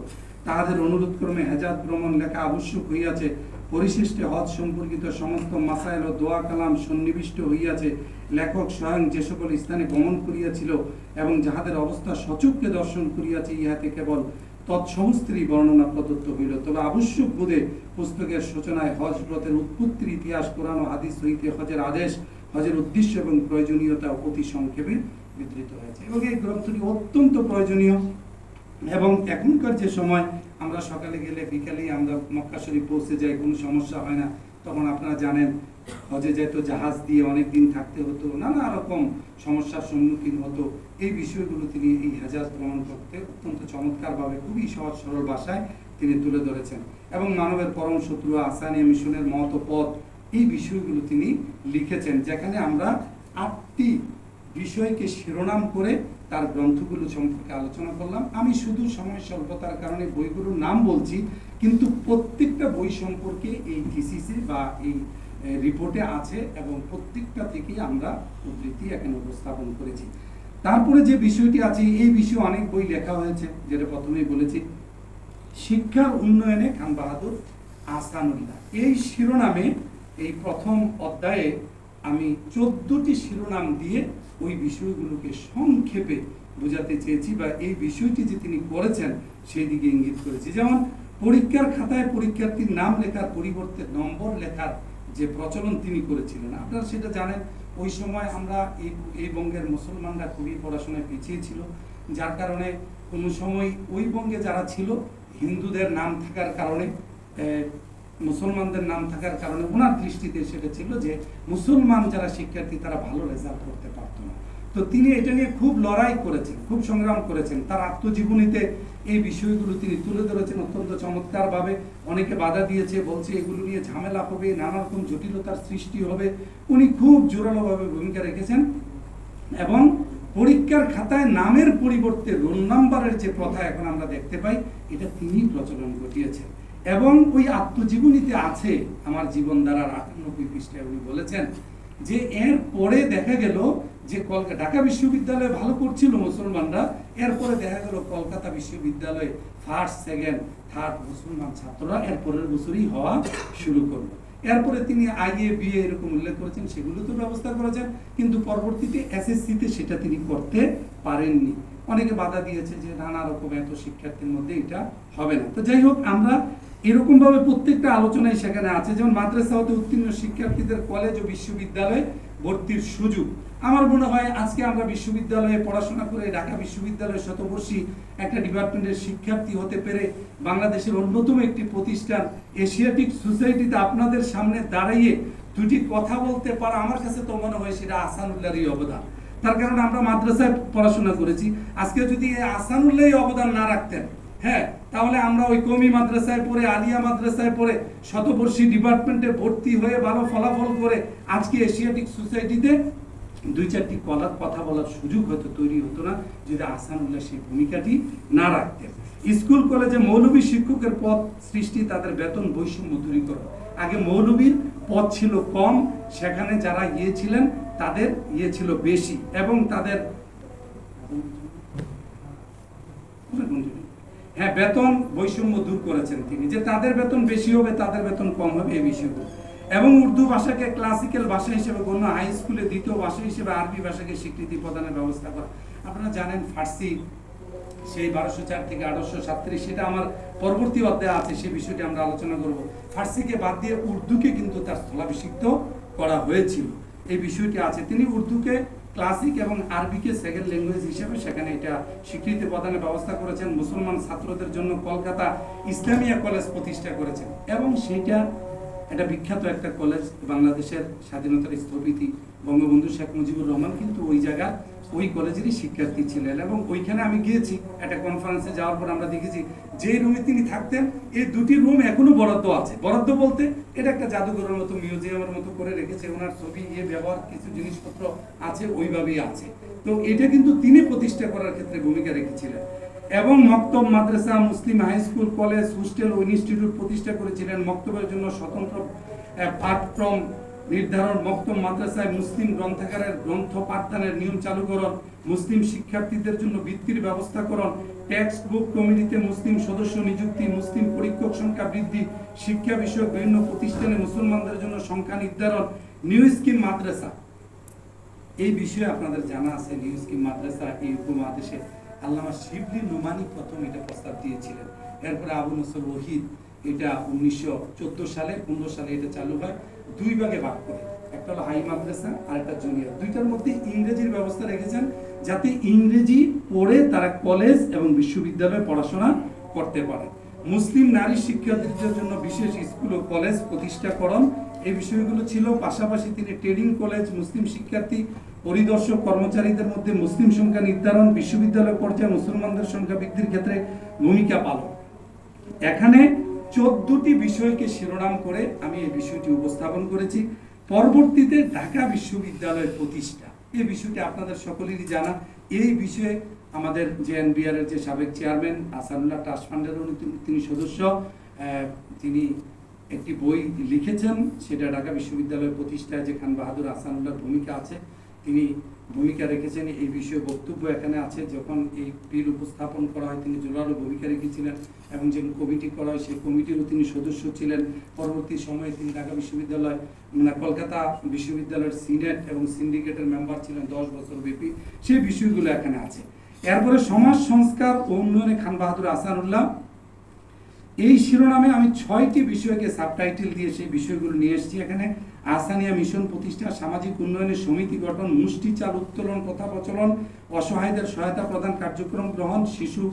তাহাদের অনুরোধ ক্রমে হেজাজ ভ্রমণ লেখা আবশ্যক হইয়াছে। পরিশিষ্টে হজ সম্পর্কিত সমস্ত মাসাইল ও দোয়া কালাম সন্নিবিষ্ট হইয়াছে। লেখক স্বয়ং যে সকল স্থানে গমন করিয়াছিল এবং যাহাদের অবস্থা সচক্ষে দর্শন করিয়াছে, ইহাতে কেবল তৎসমস্তেরই বর্ণনা প্রদত্ত হইল। তবে আবশ্যক বোধে পুস্তকের সূচনায় হজ ব্রতের উৎপত্তির ইতিহাস, কোরআন ও হাদিস হইতে হজের আদেশ, হজের উদ্দেশ্য এবং প্রয়োজনীয়তা অতি সংক্ষেপে বিধৃত হয়েছে। এবং এই গ্রন্থটি অত্যন্ত প্রয়োজনীয়। এবং এখনকার যে সময় আমরা সকালে গেলে বিকালেই আমরা মক্কা শরীফ পৌঁছে যাই, কোনো সমস্যা হয় না। তখন আপনারা জানেন হজে যেত জাহাজ দিয়ে অনেক দিন থাকতে হতো, নানা রকম সমস্যার সম্মুখীন হতো। এই বিষয়গুলো তিনি এই হেজাজ ভ্রমণ করতে অত্যন্ত চমৎকারভাবে খুবই সহজ সরল ভাষায় তিনি তুলে ধরেছেন। এবং মানবের পরম শত্রু, আসানিয়া মিশনের মত পথ, এই বিষয়গুলো তিনি লিখেছেন, যেখানে আমরা 8টি বিষয়কে শিরোনাম করে তার গ্রন্থগুলো সম্পর্কে আলোচনা করলাম। আমি শুধু সময় স্বল্পতার কারণে বইগুলোর নাম বলছি, কিন্তু প্রত্যেকটা বই সম্পর্কে এই থিসিসে বা এই রিপোর্টে আছে এবং প্রত্যেকটা থেকে আমরা উদ্ধৃতি এখানে উপস্থাপন করেছি। তারপরে যে বিষয়টি আছে, এই বিষয়ে অনেক বই লেখা হয়েছে, যেটা প্রথমেই বলেছি, শিক্ষার উন্নয়নে খান বাহাদুর আহসানুল্লাহ। এই শিরোনামে এই প্রথম অধ্যায়ে আমি 14টি শিরোনাম দিয়ে ওই বিষয়গুলোকে সংক্ষেপে বোঝাতে চেয়েছি, বা এই বিষয়টি যে তিনি করেছেন সেই দিকে ইঙ্গিত করেছি। যেমন পরীক্ষার খাতায় পরীক্ষার্থীর নাম লেখার পরিবর্তে নম্বর লেখার যে প্রচলন তিনি করেছিলেন, আপনারা সেটা জানেন। ওই সময় আমরা এই বঙ্গের মুসলমানরা খুবই পড়াশোনায় পিছিয়ে ছিল, যার কারণে কোনো সময় ওই বঙ্গে যারা ছিল হিন্দুদের নাম থাকার কারণে, মুসলমানদের নাম থাকার কারণে ওনার দৃষ্টিতে সেটা ছিল যে মুসলমান যারা শিক্ষার্থী তারা ভালো রেজাল্ট করতে পারতো না। তো তিনি এটা নিয়ে খুব লড়াই করেছেন, খুব সংগ্রাম করেছেন। তার আত্মজীবনীতে এই বিষয়গুলো তিনি তুলে ধরেছেন অত্যন্ত চমৎকারভাবে। অনেকে বাধা দিয়েছে, বলছে এগুলো নিয়ে ঝামেলা হবে, নানা রকম জটিলতার সৃষ্টি হবে। উনি খুব জোরালোভাবে ভূমিকা রেখেছেন এবং পরীক্ষার খাতায় নামের পরিবর্তে রোল নাম্বারের যে প্রথা এখন আমরা দেখতে পাই, এটা তিনি প্রচলন ঘটিয়েছেন। এবং ওই আত্মজীবনীতে আছে, আমার জীবন ধারার 98 পৃষ্ঠায় উনি বলেছেন যে এর পরে দেখা গেল যে ঢাকা বিশ্ববিদ্যালয়ে ভালো করছিল মুসলমানরা, এরপরে দেখা গেল কলকাতা বিশ্ববিদ্যালয়ে ফার্স্ট, সেকেন্ড, থার্ড মুসলমান ছাত্ররা এর পরের বছরই হওয়া শুরু করলো। এরপরে তিনি আগে বিয়ে এরকম উল্লেখ করেছেন, সেগুলো তো ব্যবস্থা করেছেন, কিন্তু পরবর্তীতে এসএসসিতে সেটা তিনি করতে পারেননি। অনেকে বাধা দিয়েছে যে নানা রকম এত শিক্ষার্থীর মধ্যে এটা হবে না। তো যাই হোক, আমরা এরকম ভাবে প্রত্যেকটা আলোচনায় সেখানে আছে। যেমন মাদ্রাসা হতে উত্তীর্ণ শিক্ষার্থীদের কলেজ ও বিশ্ববিদ্যালয়ে ভর্তির সুযোগ। আমার মনে হয় আজকে আমরা বিশ্ববিদ্যালয়ে পড়াশোনা করে ঢাকা বিশ্ববিদ্যালয়ের শতবর্ষী একটা ডিপার্টমেন্টের শিক্ষার্থী হতে পেরে বাংলাদেশের অন্যতম একটি প্রতিষ্ঠান এশিয়াটিক সোসাইটিতে আপনাদের সামনে দাঁড়িয়ে দুটি কথা বলতে পারা, আমার কাছে তো মনে হয় সেটা আহসানুল্লাহরই অবদান। তার কারণ আমরা মাদ্রাসায় পড়াশোনা করেছি। আজকে যদি আহসানুল্লাহই অবদান না রাখতেন, হ্যাঁ, তাহলে আমরা ওই কওমি মাদ্রাসায় পড়ে, আলিয়া মাদ্রাসায় পড়ে, শতবর্ষী ডিপার্টমেন্টে ভর্তি হয়ে ভালো ফলাফল করে আজকে এশিয়াটিক সোসাইটিতে দুই চারটি কথা বলার সুযোগ হয়তো তৈরি হতো না যদি আহসানুল্লাহ সেই ভূমিকাটি না রাখতেন। স্কুল কলেজে মৌলবী শিক্ষকের পদ সৃষ্টি, তাদের বেতন বৈষম্য দূরীকরণ। আগে মৌলবীর পদ ছিল কম, সেখানে যারা ছিলেন তাদের ছিল বেশি, এবং তাদের বেতন বৈষম্য দূর করেছেন তিনি, যে তাদের বেতন বেশি হবে তাদের বেতন কম হবে এই বিষয়গুলো। এবং উর্দু ভাষাকে ক্লাসিক্যাল ভাষা হিসেবে গণ্য, হাই স্কুলে দ্বিতীয় ভাষা হিসেবে আরবি ভাষাকে স্বীকৃতি প্রদানের ব্যবস্থা করা। আপনারা জানেন ফার্সি সেই 1204 থেকে 1837, সেটা আমার পরবর্তী অধ্যায়ে আছে, সেই বিষয়টি আমরা আলোচনা করব। ফার্সিকে বাদ দিয়ে উর্দুকে কিন্তু তার স্থলাভিষিক্ত করা হয়েছিল, এই বিষয়টি আছে। তিনি উর্দুকে ক্লাসিক এবং আরবিকে সেকেন্ড ল্যাঙ্গুয়েজ হিসেবে সেখানে এটা স্বীকৃতি প্রদানের ব্যবস্থা করেছেন। মুসলমান ছাত্রদের জন্য কলকাতা ইসলামিয়া কলেজ প্রতিষ্ঠা করেছেন, এবং সেইটা এটা বিখ্যাত একটা কলেজ। বাংলাদেশের স্বাধীনতার স্থপতি বঙ্গবন্ধু শেখ মুজিবুর রহমান কিন্তু ওই জায়গার ওই কলেজেরই শিক্ষার্থী ছিলেন, এবং ওইখানে আমি গিয়েছি একটা কনফারেন্সে যাওয়ার পর আমরা দেখেছি যে রুমে তিনি থাকতেন এই দুটি রুম এখনো বরাদ্দ আছে। বরাদ্দ বলতে এটা একটা জাদুঘরের মতো, মিউজিয়ামের মতো করে রেখেছে, ওনার ছবি ব্যবহার কিছু জিনিসপত্র আছে, ওইভাবেই আছে। তো এটা কিন্তু তিনি প্রতিষ্ঠা করার ক্ষেত্রে ভূমিকা রেখেছিলেন। এবং মক্তব, মাদ্রাসা, Muslim high school, college, hostel ও ইনস্টিটিউট প্রতিষ্ঠা করেছিলেন। মক্তবের জন্য স্বতন্ত্র পাঠক্রম নির্ধারণ, মক্তব মাদ্রাসায় মুসলিম গ্রন্থাগারের গ্রন্থ পাঠদানের নিয়ম চালুকরণ, মুসলিম শিক্ষার্থীদের জন্য বৃত্তির ব্যবস্থাকরণ, টেক্সট বুক কমিটিতে মুসলিম সদস্য নিযুক্তি, মুসলিম পরীক্ষক সংখ্যা বৃদ্ধি, শিক্ষা বিষয়ক বিভিন্ন প্রতিষ্ঠানে মুসলমানদের জন্য সংখ্যা নির্ধারণ, নিউ স্কিম মাদ্রাসা। এই বিষয়ে আপনাদের জানা আছে, নিউ স্কিম মাদ্রাসা এই উপমহাদেশে আল্লামা শিবলি নোমানি প্রথম এটা প্রস্তাব দিয়েছিলেন। এরপরে আবু নসর ওহিদ এটা 1914 সালে 15 সালে এটা চালু হয়, দুই ভাগে ভাগ করে, একটা হলো হাই মাদ্রাসা আর একটা জুনিয়র। দুইটার মধ্যে ইংরেজির ব্যবস্থা রেখেছেন যাতে ইংরেজি পড়ে তারা কলেজ এবং বিশ্ববিদ্যালয়ে পড়াশোনা করতে পারে। মুসলিম নারী শিক্ষার্থীদের জন্য বিশেষ স্কুল ও কলেজ প্রতিষ্ঠাকরণ, এই বিষয়গুলো ছিল। পাশাপাশি তিনি ট্রেনিং কলেজ, মুসলিম শিক্ষার্থী পরিদর্শক কর্মচারীদের মধ্যে মুসলিম সংখ্যা নির্ধারণ, বিশ্ববিদ্যালয় পর্যায়ে মুসলমানদের সংখ্যা বৃদ্ধির ক্ষেত্রে ভূমিকা পালন। এখানে 14টি বিষয়কে শিরোনাম করে আমি এই বিষয়টি উপস্থাপন করেছি। পরবর্তীতে ঢাকা বিশ্ববিদ্যালয় প্রতিষ্ঠা, এই বিষয়টি আপনাদের সকলেরই জানা। এই বিষয়ে আমাদের জেএনবিআর এর যে সাবেক চেয়ারম্যান আহসানুল্লাহ ট্রাস্ট ফান্ডের তিনি সদস্য, তিনি একটি বই লিখেছেন, সেটা ঢাকা বিশ্ববিদ্যালয় প্রতিষ্ঠায় যে খান বাহাদুর আহসানুল্লাহর ভূমিকা আছে, তিনি ভূমিকা রেখেছেন। এই বিষয়ে বক্তব্য এখানে আছে। যখন এই বিল উপস্থাপন করা হয় তিনি জোরালো ভূমিকা রেখেছিলেন, এবং যে কমিটি করা হয় সেই কমিটিরও তিনি সদস্য ছিলেন। পরবর্তী সময়ে তিনি ঢাকা বিশ্ববিদ্যালয় কলকাতা বিশ্ববিদ্যালয়ের সিনেট এবং সিন্ডিকেটের মেম্বার ছিলেন 10 বছর ব্যাপী, সেই বিষয়গুলো এখানে আছে। এরপরে সমাজ সংস্কার ও উন্নয়নে খান বাহাদুর আহসানুল্লাহ, এই শিরোনামে আমি 6টি বিষয়কে সাবটাইটেল দিয়ে সেই বিষয়গুলো নিয়ে এসেছি এখানে। আহসানিয়া মিশন প্রতিষ্ঠা, সামাজিক উন্নয়নের সমিতি গঠন, মুষ্টি চাল উত্তোলন প্রথা প্রচলন, অসহায়দের সহায়তা প্রদান কার্যক্রম গ্রহণ, শিশু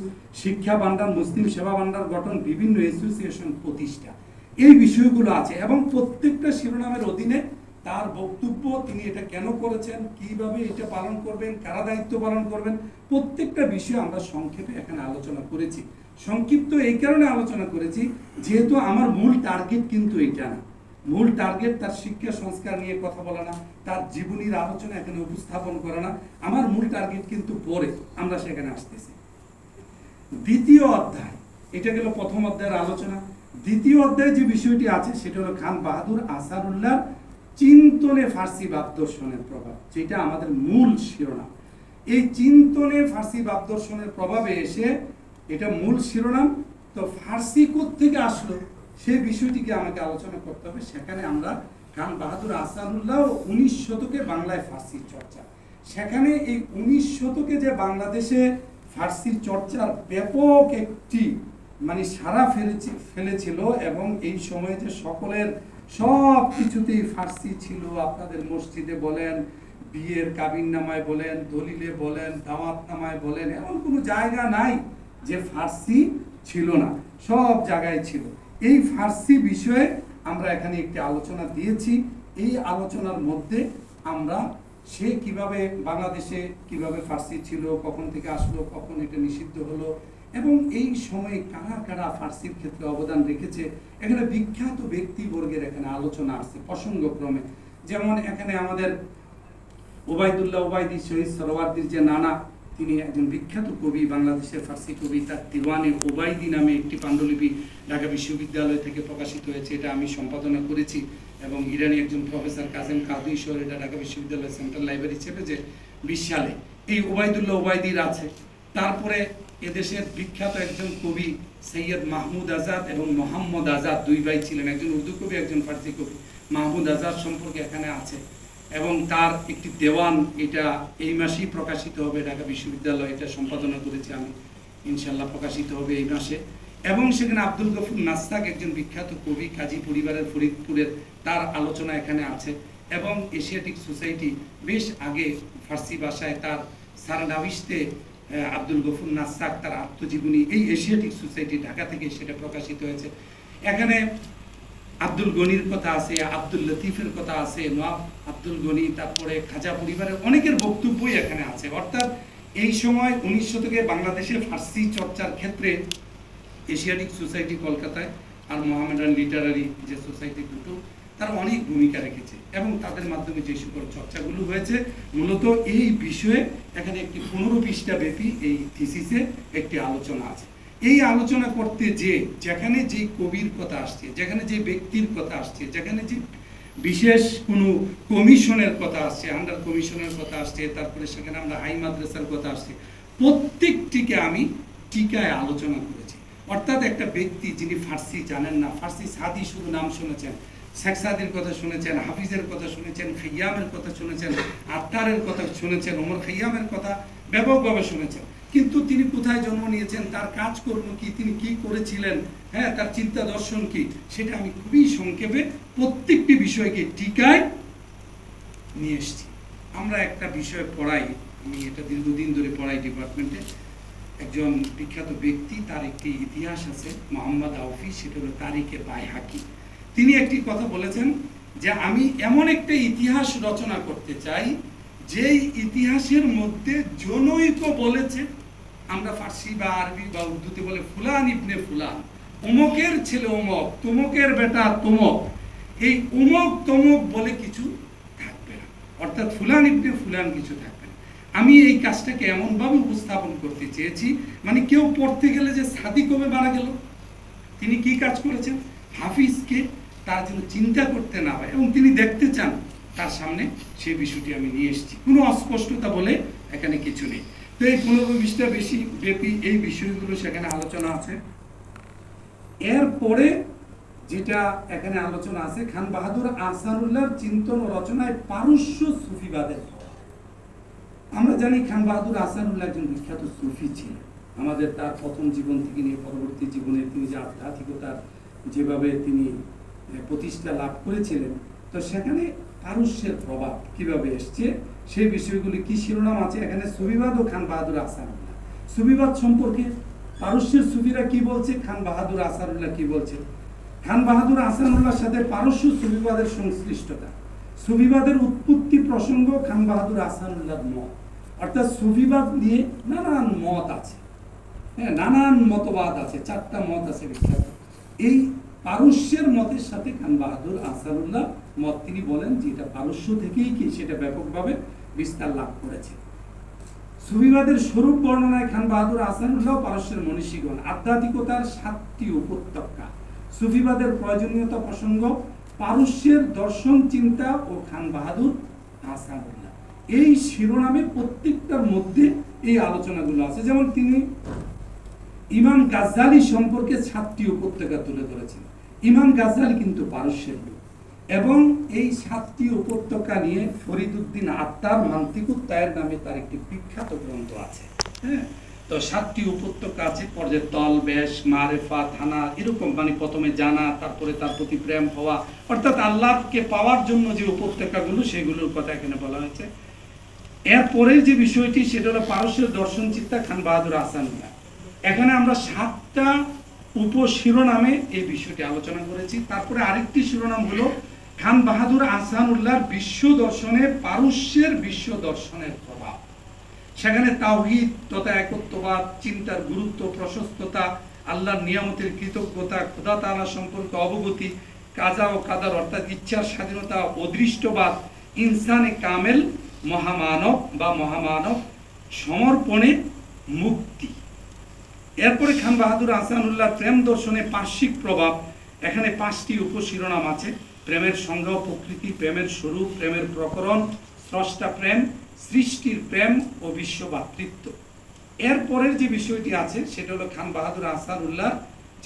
শিক্ষা ভান্ডার, মুসলিম সেবা ভান্ডার গঠন, বিভিন্ন অ্যাসোসিয়েশন প্রতিষ্ঠা, এই বিষয়গুলো আছে। এবং প্রত্যেকটা শিরোনামের অধীনে তার বক্তব্য, তিনি এটা কেন করেছেন, কিভাবে এটা পালন করবেন, কারা দায়িত্ব পালন করবেন, প্রত্যেকটা বিষয় আমরা সংক্ষেপে এখানে আলোচনা করেছি। সংক্ষিপ্ত এই কারণে আলোচনা করেছি যেহেতু আমার মূল টার্গেট কিন্তু এটা না। মূল টার্গেট তার শিক্ষা সংস্কার নিয়ে কথা বলা না, তার জীবনীর আলোচনা এখানে উপস্থাপন করা না। আমার মূল টার্গেট কিন্তু পরে আমরা সেখানে আসতেছি। দ্বিতীয় অধ্যায়, এটা গেল প্রথম অধ্যায়ের আলোচনা। দ্বিতীয় অধ্যায়ে যে বিষয়টি আছে সেটা হলো খান বাহাদুর আহসানুল্লাহর চিন্তনে ফার্সি ভাব দর্শনের প্রভাব, যেটা আমাদের মূল শিরোনাম। এই চিন্তনে ফার্সি ভাব দর্শনের প্রভাবে এসে এটা মূল শিরোনাম। তো ফার্সি কোত্থেকে আসলো সেই বিষয়টিকে আমাকে আলোচনা করতে হবে। সেখানে আমরা খান বাহাদুর আহসানুল্লাহ 19 শতকে বাংলায় ফার্সির চর্চা, সেখানে এই 19 শতকে যে বাংলাদেশে ফার্সির চর্চার ব্যাপক একটি সারা ফেলেছিল, এবং এই সময়ে যে সকলের সব কিছুতেই ফার্সি ছিল। আপনাদের মসজিদে বলেন, বিয়ের কাবিননামায় বলেন, দলিলে বলেন, দাওয়াতনামায় বলেন, এমন কোনো জায়গা নাই যে ফার্সি ছিল না, সব জায়গায় ছিল। এই ফার্সি বিষয়ে আমরা এখানে একটি আলোচনা দিয়েছি। এই আলোচনার মধ্যে আমরা সে কিভাবে বাংলাদেশে কিভাবে ফার্সি ছিল, কখন থেকে আসলো, কখন এটা নিষিদ্ধ হলো, এবং এই সময়ে কারা কারা ফার্সির ক্ষেত্রে অবদান রেখেছে, এখানে বিখ্যাত ব্যক্তিবর্গের এখানে আলোচনা আছে প্রসঙ্গক্রমে। যেমন এখানে আমাদের ওবায়দুল্লাহ ওবায়দী শহীদ সরওয়ার্দীর যে নানা, তিনি একজন বিখ্যাত কবি, বাংলাদেশের ফার্সি কবি। তার দিওয়ানে ওবায়দী নামে একটি পাণ্ডুলিপি ঢাকা বিশ্ববিদ্যালয় থেকে প্রকাশিত হয়েছে, এটা আমি সম্পাদনা করেছি। এবং ইরানি একজন প্রফেসর কাজেম কাদি শহর, এটা ঢাকা বিশ্ববিদ্যালয় সেন্ট্রাল লাইব্রেরি চেপেছে 20 সালে। এই ওবায়দুল্লাহ ওবায়দীর আছে। তারপরে এদেশের বিখ্যাত একজন কবি সৈয়দ মাহমুদ আজাদ এবং মোহাম্মদ আজাদ, দুই ভাই ছিলেন, একজন উর্দু কবি একজন ফার্সি কবি। মাহমুদ আজাদ সম্পর্কে এখানে আছে। এবং তার একটি দেওয়ান, এটা এই মাসেই প্রকাশিত হবে ঢাকা বিশ্ববিদ্যালয়, এটা সম্পাদনা করেছি আমি, ইনশাল্লাহ প্রকাশিত হবে এই মাসে। এবং সেখানে আব্দুল গফুর নাস্তাক, একজন বিখ্যাত কবি, কাজী পরিবারের ফরিদপুরের, তার আলোচনা এখানে আছে। এবং এশিয়াটিক সোসাইটি বেশ আগে ফার্সি ভাষায় তার সারনাবিশতে আব্দুল গফুর নাস্তাক তার আত্মজীবনী, এই এশিয়াটিক সোসাইটি ঢাকা থেকে সেটা প্রকাশিত হয়েছে। এখানে আব্দুল গনির কথা আছে, আব্দুল লতিফের কথা আছে, নওয়াব আব্দুল গনি, তারপরে খাজা পরিবারের অনেকের বক্তব্যই এখানে আছে। অর্থাৎ এই সময় 19 শতকে বাংলাদেশের ফার্সি চর্চার ক্ষেত্রে এশিয়াটিক সোসাইটি কলকাতায় আর মোহামেডান লিটারারি যে সোসাইটি, দুটো তারা অনেক ভূমিকা রেখেছে। এবং তাদের মাধ্যমে যে সকল চর্চাগুলো হয়েছে, মূলত এই বিষয়ে এখানে একটি 15 পৃষ্ঠা ব্যাপী এই থিসিসে একটি আলোচনা আছে। এই আলোচনা করতে যেখানে যে কবির কথা আসছে, যেখানে যে ব্যক্তির কথা আসছে, যেখানে যে বিশেষ কোনো কমিশনের কথা আসছে, আন্ডার কমিশনের কথা আসছে, তারপরে সেখানে আমরা হাই মাদ্রাসার কথা আসছে, প্রত্যেকটিকে আমি টিকায় আলোচনা করেছি। অর্থাৎ একটা ব্যক্তি যিনি ফার্সি জানেন না, ফার্সি সাদি শুধু নাম শুনেছেন, শেখ সাদির কথা শুনেছেন, হাফিজের কথা শুনেছেন, খাইয়ামের কথা শুনেছেন, আত্তারের কথা শুনেছেন, ওমর খাইয়ামের কথা ব্যাপকভাবে শুনেছেন, কিন্তু তিনি কোথায় জন্ম নিয়েছেন, তার কাজকর্ম কি, তিনি কি করেছিলেন, হ্যাঁ, তার চিন্তা দর্শন কি, সেটা আমি খুবই সংক্ষেপে প্রত্যেকটি বিষয়কে টিকায় নিয়ে এসেছি। আমরা একটা বিষয় পড়াই, আমি এটা দীর্ঘদিন ধরে পড়াই ডিপার্টমেন্টে। একজন বিখ্যাত ব্যক্তি, তার একটি ইতিহাস আছে, মোহাম্মদ আউফি, সেটা হলো তারিখে বাইহাকি। তিনি একটি কথা বলেছেন যে আমি এমন একটা ইতিহাস রচনা করতে চাই যেই ইতিহাসের মধ্যে জনৈক বলেছে, আমরা ফার্সি বা আরবি বা উর্দুতে বলে ফুলান ইবনে ফুলান, অমকের ছেলে অমক, তমকের বেটা তমক, এই অমক তমক বলে কিছু থাকবে না, অর্থাৎ ফুলান ইবনে ফুলান কিছু থাকবে না। আমি এই কাজটাকে এমনভাবে উপস্থাপন করতে চেয়েছি, মানে কেউ পড়তে গেলে যে সাদি কবে মারা গেল, তিনি কি কাজ করেছেন, হাফিজকে তার জন্য চিন্তা করতে না হয় এবং তিনি দেখতে চান তার সামনে, সেই বিষয়টি আমি নিয়ে এসেছি। কোনো অস্পষ্টতা বলে এখানে কিছু নেই। তো এই 15-20টা বেশি ব্যাপী এই বিষয়গুলো সেখানে আলোচনা আছে। এরপরে যেটা এখানে আলোচনা আছে, খান বাহাদুর আহসানুল্লাহর চিন্তন ও রচনায় পারস্য সুফিবাদের। আমরা জানি খান বাহাদুর আহসানুল্লাহ একজন বিখ্যাত সুফি ছিলেন। আমাদের তার প্রথম জীবন থেকে নিয়ে পরবর্তী জীবনে তিনি যে আধ্যাত্মিকতার যেভাবে তিনি প্রতিষ্ঠা লাভ করেছিলেন, তো সেখানে পারস্যের প্রভাব কিভাবে এসছে সেই বিষয়গুলি কি শিরোনাম আছে এখানে, সুফিবাদ ও খান বাহাদুর আহসানুল্লাহ। সুফিবাদ সম্পর্কে পারস্যের সুফিরা কি বলছে, খান বাহাদুর আহসানুল্লাহ কি বলছে, খান বাহাদুর আহসানুল্লাহর সাথে পারস্য সুফিবাদের সংশ্লিষ্টতা, সুফিবাদের উৎপত্তি প্রসঙ্গ, খান বাহাদুর আহসানুল্লাহর মত। অর্থাৎ সুফিবাদ নিয়ে নানান মত আছে, হ্যাঁ, নানান মতবাদ আছে, 4টা মত আছে বিখ্যাত। এই পারস্যের মতের সাথে খান বাহাদুর আহসানুল্লাহ মত, তিনি বলেন যে এটা পারস্য থেকেই কি সেটা ব্যাপকভাবে বিস্তার লাভ করেছে। সুফিবাদের স্বরূপ বর্ণনায় খান বাহাদুর আহসানুল্লাহ পারস্যের মনীষীগণ, আধ্যাত্মিকতার 7টি উপত্যকা, সুফিবাদের প্রয়োজনীয়তা প্রসঙ্গ, পারস্যের দর্শন চিন্তা ও খান বাহাদুর আহসানুল্লাহ, এই শিরোনামে প্রত্যেকটার মধ্যে এই আলোচনাগুলো আছে। যেমন তিনি ইমাম গাজ্জালি সম্পর্কে 7টি উপত্যকা তুলে ধরেছেন। ইমাম গাজ্জালি কিন্তু পারস্যের লোক এবং এই 7টি উপত্যকা নিয়ে ফরিদউদ্দিন আত্তার মান্তিকুত তায়ের নামে তার একটি বিখ্যাত গ্রন্থ আছে। হ্যাঁ, তো 7টি উপত্যকা আছে, পর্যায়ে তল, বেশ, মারেফা, থানা, এরকম, মানে প্রথমে জানা, তারপরে তার প্রতি প্রেম হওয়া, অর্থাৎ আল্লাহকে পাওয়ার জন্য যে উপত্যকাগুলো সেগুলোর কথা এখানে বলা হয়েছে। এরপরে যে বিষয়টি সেটা হলো পারস্যের দর্শন চিন্তা, খান বাহাদুর আহসানুল্লাহ। এখানে আমরা 7টা উপশিরোনামে এই বিষয়টি আলোচনা করেছি। তারপরে আরেকটি শিরোনাম হলো খান বাহাদুর আহসানুল্লাহর বিশ্ব দর্শনে পারস্যের বিশ্ব দর্শনের প্রভাব। সেখানে তাওহীদ তথা একত্ববাদ, চিন্তার গুরুত্ব, প্রশস্ততা, আল্লাহর নিয়ামতের কৃতজ্ঞতা, খোদা তাআলা সম্পর্কে অবগতি, কাজা ও কাদার অর্থাৎ ইচ্ছার স্বাধীনতা, অদৃষ্টবাদ, ইনসানে কামেল, মহামানব বা মহামানব সমর্পণে মুক্তি। এরপরে খান বাহাদুর আহসানুল্লাহ প্রেম দর্শনে পার্শ্বিক প্রভাব, এখানে 5টি উপশিরোনাম আছে। প্রেমের সংজ্ঞা ও প্রকৃতি, প্রেমের স্বরূপ, প্রেমের প্রকরণ, স্রষ্টা প্রেম, সৃষ্টির প্রেম ও বিশ্বভাতৃত্ব। এরপরের যে বিষয়টি আছে সেটা হলো খান বাহাদুর আহসানুল্লাহ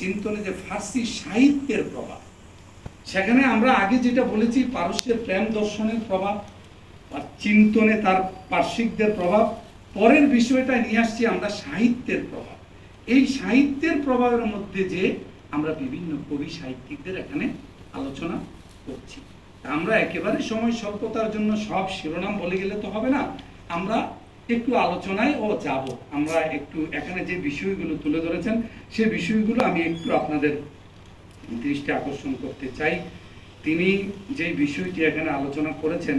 চিন্তনে যে ফার্সি সাহিত্যের প্রভাব। সেখানে আমরা আগে যেটা বলেছি পারস্যের প্রেম দর্শনের প্রভাব আর চিন্তনে তার পার্শ্বিকদের প্রভাব, পরের বিষয়টা নিয়ে আসছি আমরা সাহিত্যের প্রভাব। এই সাহিত্যের প্রভাবের মধ্যে যে আমরা বিভিন্ন কবি সাহিত্যিকদের এখানে আলোচনা করছি। আমরা একেবারে সময় স্বল্পতার জন্য সব শিরোনাম বলে গেলে তো হবে না, আমরা একটু আলোচনায় যাব। আমরা একটু এখানে যে বিষয়গুলো তুলে ধরেছেন সেই বিষয়গুলো আমি একটু আপনাদের দৃষ্টি আকর্ষণ করতে চাই। তিনি যে বিষয়টি এখানে আলোচনা করেছেন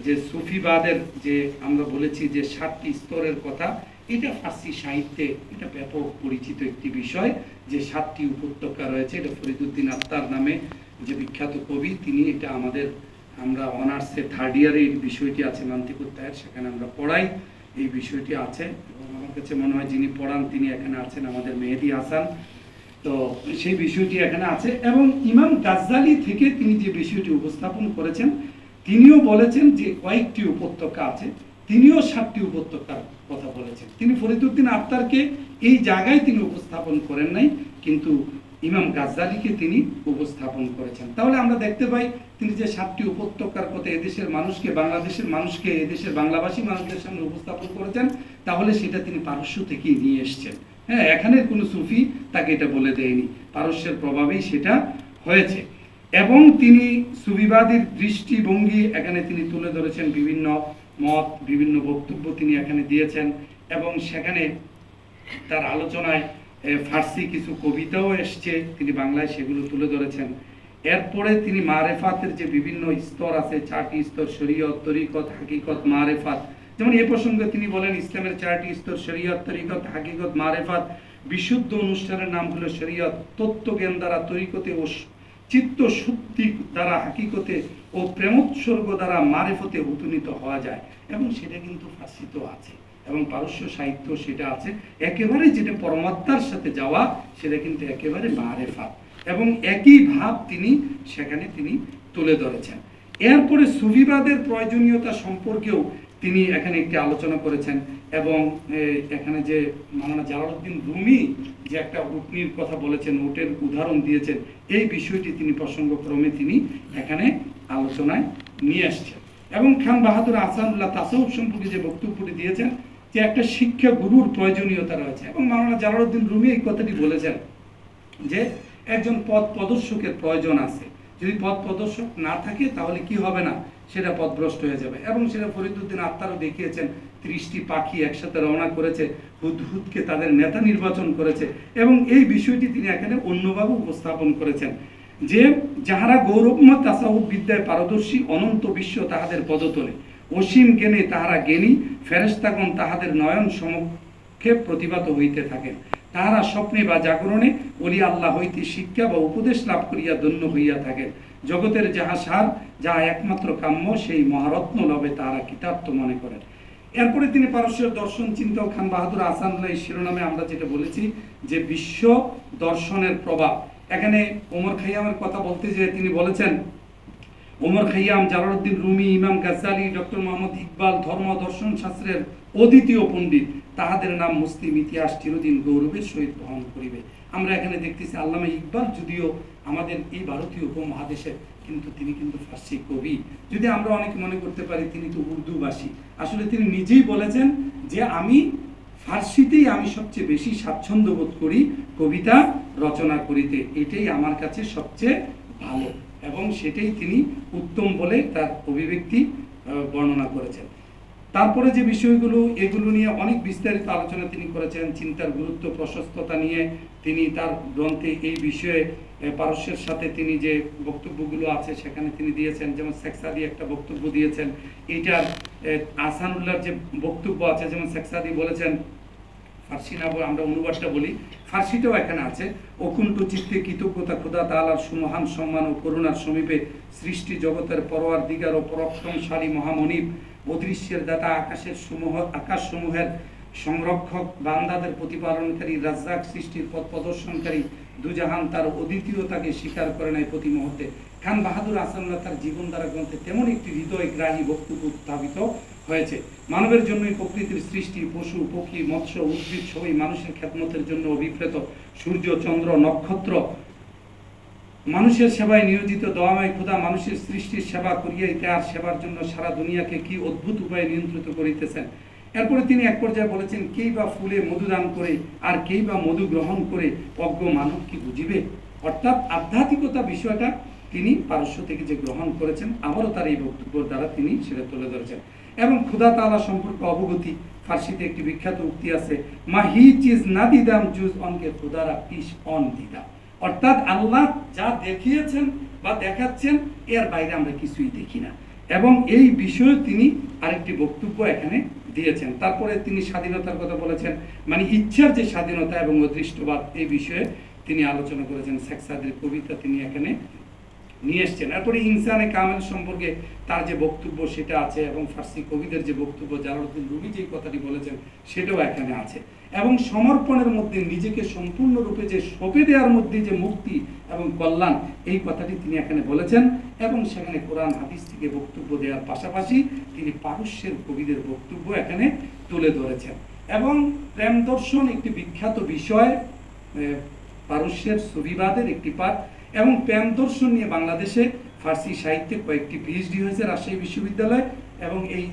যে সুফিবাদের যে আমরা বলেছি যে 7টি স্তরের কথা, এটা ফার্সি সাহিত্যে এটা ব্যাপক পরিচিত একটি বিষয় যে 7টি উপত্যকা রয়েছে। এটা ফরিদুদ্দিন আত্তার নামে যে বিখ্যাত কবি, তিনি এটা আমরা অনার্সে 3rd ইয়ারে এই বিষয়টি আছে মান্তিকুত্তায়ের, সেখানে আমরা পড়াই এই বিষয়টি আছে। এবং আমার কাছে মনে হয় যিনি পড়ান তিনি এখানে আছেন আমাদের মেহেদি হাসান, তো সেই বিষয়টি এখানে আছে। এবং ইমাম গাজ্জালি থেকে তিনি যে বিষয়টি উপস্থাপন করেছেন, তিনিও বলেছেন যে কয়েকটি উপত্যকা আছে, তিনিও 7টি উপত্যকার কথা বলেছেন। তিনি ফরিদুদ্দিন আত্তারকে এই জায়গায় তিনি উপস্থাপন করেন নাই, কিন্তু ইমাম গাজ্জালিকে তিনি উপস্থাপন করেছেন। তাহলে আমরা দেখতে পাই তিনি যে 7টি উপত্যকার কথা এদেশের মানুষকে, বাংলাদেশের মানুষকে, এদেশের বাংলাভাষী মানুষদের সামনে উপস্থাপন করেছেন, তাহলে সেটা তিনি পারস্য থেকেই নিয়ে এসছেন। হ্যাঁ, এখানের কোনো সুফি তাকে এটা বলে দেয়নি, পারস্যের প্রভাবেই সেটা হয়েছে। এবং তিনি সুফিবাদীর দৃষ্টিভঙ্গি এখানে তিনি তুলে ধরেছেন, বিভিন্ন মত, বিভিন্ন বক্তব্য তিনি এখানে দিয়েছেন। এবং সেখানে তার আলোচনায় ফার্সি কিছু কবিতাও এসছে, তিনি বাংলায় সেগুলো তুলে ধরেছেন। এরপরে তিনি মারেফাতের যে বিভিন্ন স্তর আছে, 4টি স্তর, শরীয়ত, তরিকত, হাকিকত, মারেফাত। যেমন এই প্রসঙ্গে তিনি বলেন ইসলামের 4টি স্তর শরীয়ত, তরিকত, হাকিকত, মারেফাত। বিশুদ্ধ অনুষ্ঠানের নাম হলো শরীয়ত, তত্ত্বজ্ঞান দ্বারা তরিকতে ও চিত্ত শুদ্ধি দ্বারা হাকিকতে ও প্রেমোৎসর্গ দ্বারা মারেফতে উপনীত হওয়া যায়। এবং সেটা কিন্তু ফার্সিতেও আছে এবং পারস্য সাহিত্য সেটা আছে। একেবারে যেটা পরমাত্মার সাথে যাওয়া সেটা কিন্তু একেবারে মারেফাত, এবং একই ভাব তিনি সেখানে তিনি তুলে ধরেছেন। এরপরে সুফিবাদের প্রয়োজনীয়তা সম্পর্কেও তিনি এখানে একটি আলোচনা করেছেন। এবং এখানে যে মাওলানা জালালউদ্দিন রুমি যে একটা উটনির কথা বলেছেন, উটের উদাহরণ দিয়েছেন, এই বিষয়টি তিনি প্রসঙ্গক্রমে তিনি এখানে আলোচনায় নিয়ে আসছেন। এবং খান বাহাদুর আহসানুল্লাহ তাসাউফ সম্পর্কে যে বক্তব্যটি দিয়েছেন যে একটা শিক্ষা গুরুর প্রয়োজনীয়তা রয়েছে, এবং মাওলানা জালালউদ্দিন রুমি এই কথাটি বলেছেন যে একজন পথ প্রদর্শকের প্রয়োজন আছে। যদি পথ প্রদর্শক না থাকে তাহলে কি হবে না, সেটা পথভ্রষ্ট হয়ে যাবে। এবং সেটা ফরিদুদ্দিন আত্তারও দেখিয়েছেন, 30টি পাখি একসাথে রওনা করেছে, হুদহুদকে তাদের নেতা নির্বাচন করেছে। এবং এই বিষয়টি তিনি এখানে অন্যভাবে উপস্থাপন করেছেন যে যাহারা গৌরবময় তাসাউফ বিদ্যায় পারদর্শী, অনন্ত বিশ্ব তাহাদের পদতলে, অসীম জ্ঞানে তাহারা জ্ঞানী, ফেরেশতাগণ তাহাদের নয়ন সমক্ষে প্রতিভাত হইতে থাকেন। তাহারা স্বপ্নে বা জাগরণে ওলি আল্লাহ হইতে শিক্ষা বা উপদেশ লাভ করিয়া ধন্য হইয়া থাকেন। জগতের যাহা সার, যাহা একমাত্র কাম্য, সেই মহারত্ন লবে তাহারা কৃতার্থ মনে করেন। এরপরে তিনি পারস্যের দর্শন চিন্তক খান বাহাদুর আহসানুল্লাহ এই শিরোনামে আমরা যেটা বলেছি যে বিশ্ব দর্শনের প্রভাব। এখানে ওমর খাইয়ামের কথা বলতে যে তিনি বলেছেন, ওমর খাইয়াম, জালালউদ্দিন রুমি, ইমাম গাজ্জালি, ডক্টর মোহাম্মদ ইকবাল ধর্ম দর্শন শাস্ত্রের অদ্বিতীয় পণ্ডিত, তাহাদের নাম মুসলিম ইতিহাস চিরদিন গৌরবের সহিত বহন করিবে। আমরা এখানে দেখতেছি আল্লামা ইকবাল যদিও আমাদের এই ভারতীয় উপমহাদেশের, কিন্তু তিনি কিন্তু ফার্সি কবি। যদি আমরা অনেকে মনে করতে পারি তিনি তো উর্দুভাষী, আসলে তিনি নিজেই বলেছেন যে আমি ফার্সিতেই আমি সবচেয়ে বেশি স্বাচ্ছন্দ্য বোধ করি কবিতা রচনা করিতে, এটাই আমার কাছে সবচেয়ে ভালো, এবং সেটাই তিনি উত্তম বলে তার অভিব্যক্তি বর্ণনা করেছেন। তারপরে যে বিষয়গুলো, এগুলো নিয়ে অনেক বিস্তারিত আলোচনা তিনি করেছেন। চিন্তার গুরুত্ব, প্রশস্ততা নিয়ে তিনি তার গ্রন্থে এই বিষয়ে পারস্যের সাথে তিনি যে বক্তব্যগুলো আছে সেখানে তিনি দিয়েছেন। যেমন শেখসাদি একটা বক্তব্য দিয়েছেন, এইটার আহসানুল্লাহর যে বক্তব্য আছে, যেমন শেখসাদি বলেছেন, ফার্সি না বলে আমরা অনুবাদটা বলি, ফার্সিটাও এখানে আছে। অকুণ্ঠ চিত্তে কৃতজ্ঞতা খোদা তাআলার সুমহান সম্মান ও করুণার সমীপে সৃষ্টি জগতের পরওয়ারদিগার ও পরাক্রমশালী মহামনিব অদৃশ্যের দাতা, আকাশসমূহের সংরক্ষক, বান্দাদের প্রতিপালনকারী, রাজ্জাক, সৃষ্টির পথ প্রদর্শনকারী, দুজাহান তার অদ্বিতীয়তাকে স্বীকার করে নেয় প্রতি মুহূর্তে। খান বাহাদুর আহসানুল্লাহ তার জীবনধারা গ্রন্থে তেমন একটি হৃদয়গ্রাহী বক্তব্য উত্থাপিত হয়েছে। মানবের জন্যই প্রকৃতির সৃষ্টি, পশু পক্ষী মৎস্য উদ্ভিদ সবই মানুষের খেদমতের জন্য অভিপ্রেত। সূর্য চন্দ্র নক্ষত্র মানুষের সেবায় নিয়োজিত। দয়াময় খোদা মানুষের সৃষ্টির সেবা করিয়াই তার সেবার জন্য সারা দুনিয়াকে কি অদ্ভুত উপায়ে নিয়ন্ত্রিত করিতেছেন। এরপরে তিনি এক পর্যায়ে বলেছেন, কেই বা ফুলে মধু দান করে আর কেই বা মধু গ্রহণ করে অজ্ঞ মানব কি বুঝিবে। অর্থাৎ আধ্যাত্মিকতা বিষয়টা তিনি পারস্য থেকে যে গ্রহণ করেছেন, আবারও তার এই বক্তব্যের দ্বারা তিনি সেটা তুলে ধরেছেন। এবং খুদা তাআলা সম্পর্কে অবগতি, ফার্সিতে একটি বিখ্যাত উক্তি আছে, মা হি চিজ না দিদাম জুজ অনকে খুদারা পিস অন দিদা। অর্থাৎ আল্লাহ যা দেখিয়েছেন বা দেখাচ্ছেন এর বাইরে আমরা কিছুই দেখি না। এবং এই বিষয়ে তিনি আরেকটি বক্তব্য এখানে দিয়েছেন। তারপরে তিনি স্বাধীনতার কথা বলেছেন, মানে ইচ্ছার যে স্বাধীনতা এবং অদৃষ্টবাদ, এই বিষয়ে তিনি আলোচনা করেছেন। শেখ সাদির কবিতা তিনি এখানে নিয়ে এসছেন। এরপরে ইনসানে কামেল সম্পর্কে তার যে বক্তব্য সেটা আছে, এবং ফার্সি কবিদের যে বক্তব্য, জালালউদ্দিন রুমি যে কথাটি বলেছেন সেটাও এখানে আছে। এবং সমর্পণের মধ্যে নিজেকে সম্পূর্ণরূপে যে সঁপে দেওয়ার মধ্যে যে মুক্তি এবং কল্যাণ, এই কথাটি তিনি এখানে বলেছেন। এবং সেখানে কোরআন হাদিস থেকে বক্তব্য দেওয়ার পাশাপাশি তিনি পারস্যের কবিদের বক্তব্য এখানে তুলে ধরেছেন। এবং প্রেম দর্শন একটি বিখ্যাত বিষয়, পারস্যের সুফিবাদের একটি পাঠ। এবং প্রেম দর্শন নিয়ে বাংলাদেশে ফার্সি সাহিত্যে কয়েকটি পিএইচডি হয়েছে রাজশাহী বিশ্ববিদ্যালয়। এবং এই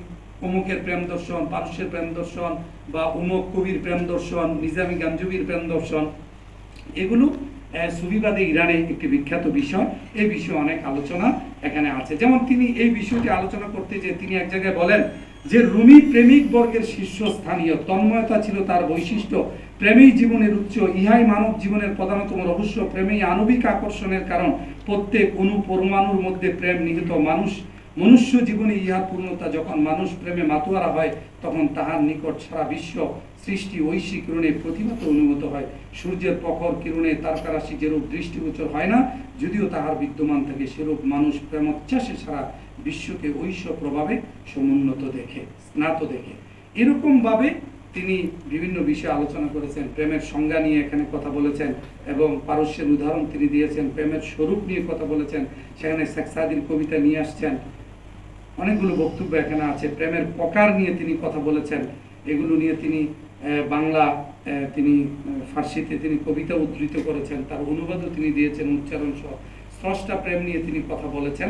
অমুকের প্রেম দর্শন, পারস্যের প্রেম দর্শন, বা অমুক কবির প্রেম দর্শন, নিজামী গাঞ্জুবির প্রেম দর্শন, এগুলো সুফিবাদে ইরানে একটি বিখ্যাত বিষয়। এই বিষয়ে অনেক আলোচনা এখানে আছে। যেমন তিনি এই বিষয়টি আলোচনা করতে যে তিনি এক জায়গায় বলেন যে রুমি প্রেমিক বর্গের শীর্ষস্থানীয়, তন্ময়তা ছিল তার বৈশিষ্ট্য, প্রেমেই জীবনের উচ্চ, ইহাই মানব জীবনের প্রধানতম রহস্য, প্রেমেই আণবিক আকর্ষণের কারণ, প্রত্যেক অণু পরমাণুর মধ্যে প্রেম নিহিত, মনুষ্য জীবনে ইহার পূর্ণতা। যখন মানুষ প্রেমে মাতোয়ারা হয় তখন তাহার নিকট সারা বিশ্ব সৃষ্টি ঐশী কিরণে প্রতিভাত অনুভূত হয়। সূর্যের প্রখর কিরণে তারকারাশি যেরূপ দৃষ্টিগোচর হয় না, যদিও তাহার বিদ্যমান থাকে, সেরূপ মানুষ প্রেমোচ্ছ্বাসে সারা বিশ্বকে ঐশ্য প্রভাবে সমুন্নত দেখে, স্নাত দেখে। এরকমভাবে তিনি বিভিন্ন বিষয়ে আলোচনা করেছেন। প্রেমের সংজ্ঞা নিয়ে এখানে কথা বলেছেন, এবং পারস্যের উদাহরণ তিনি দিয়েছেন। প্রেমের স্বরূপ নিয়ে কথা বলেছেন, সেখানে শেখ সাদির কবিতা নিয়ে আসছেন। অনেকগুলো বক্তব্য এখানে আছে। প্রেমের প্রকার নিয়ে তিনি কথা বলেছেন, এগুলো নিয়ে তিনি বাংলা, তিনি ফার্সিতে তিনি কবিতা উদ্ধৃত করেছেন, তার অনুবাদও তিনি দিয়েছেন উচ্চারণ সহ। স্রষ্টা প্রেম নিয়ে তিনি কথা বলেছেন।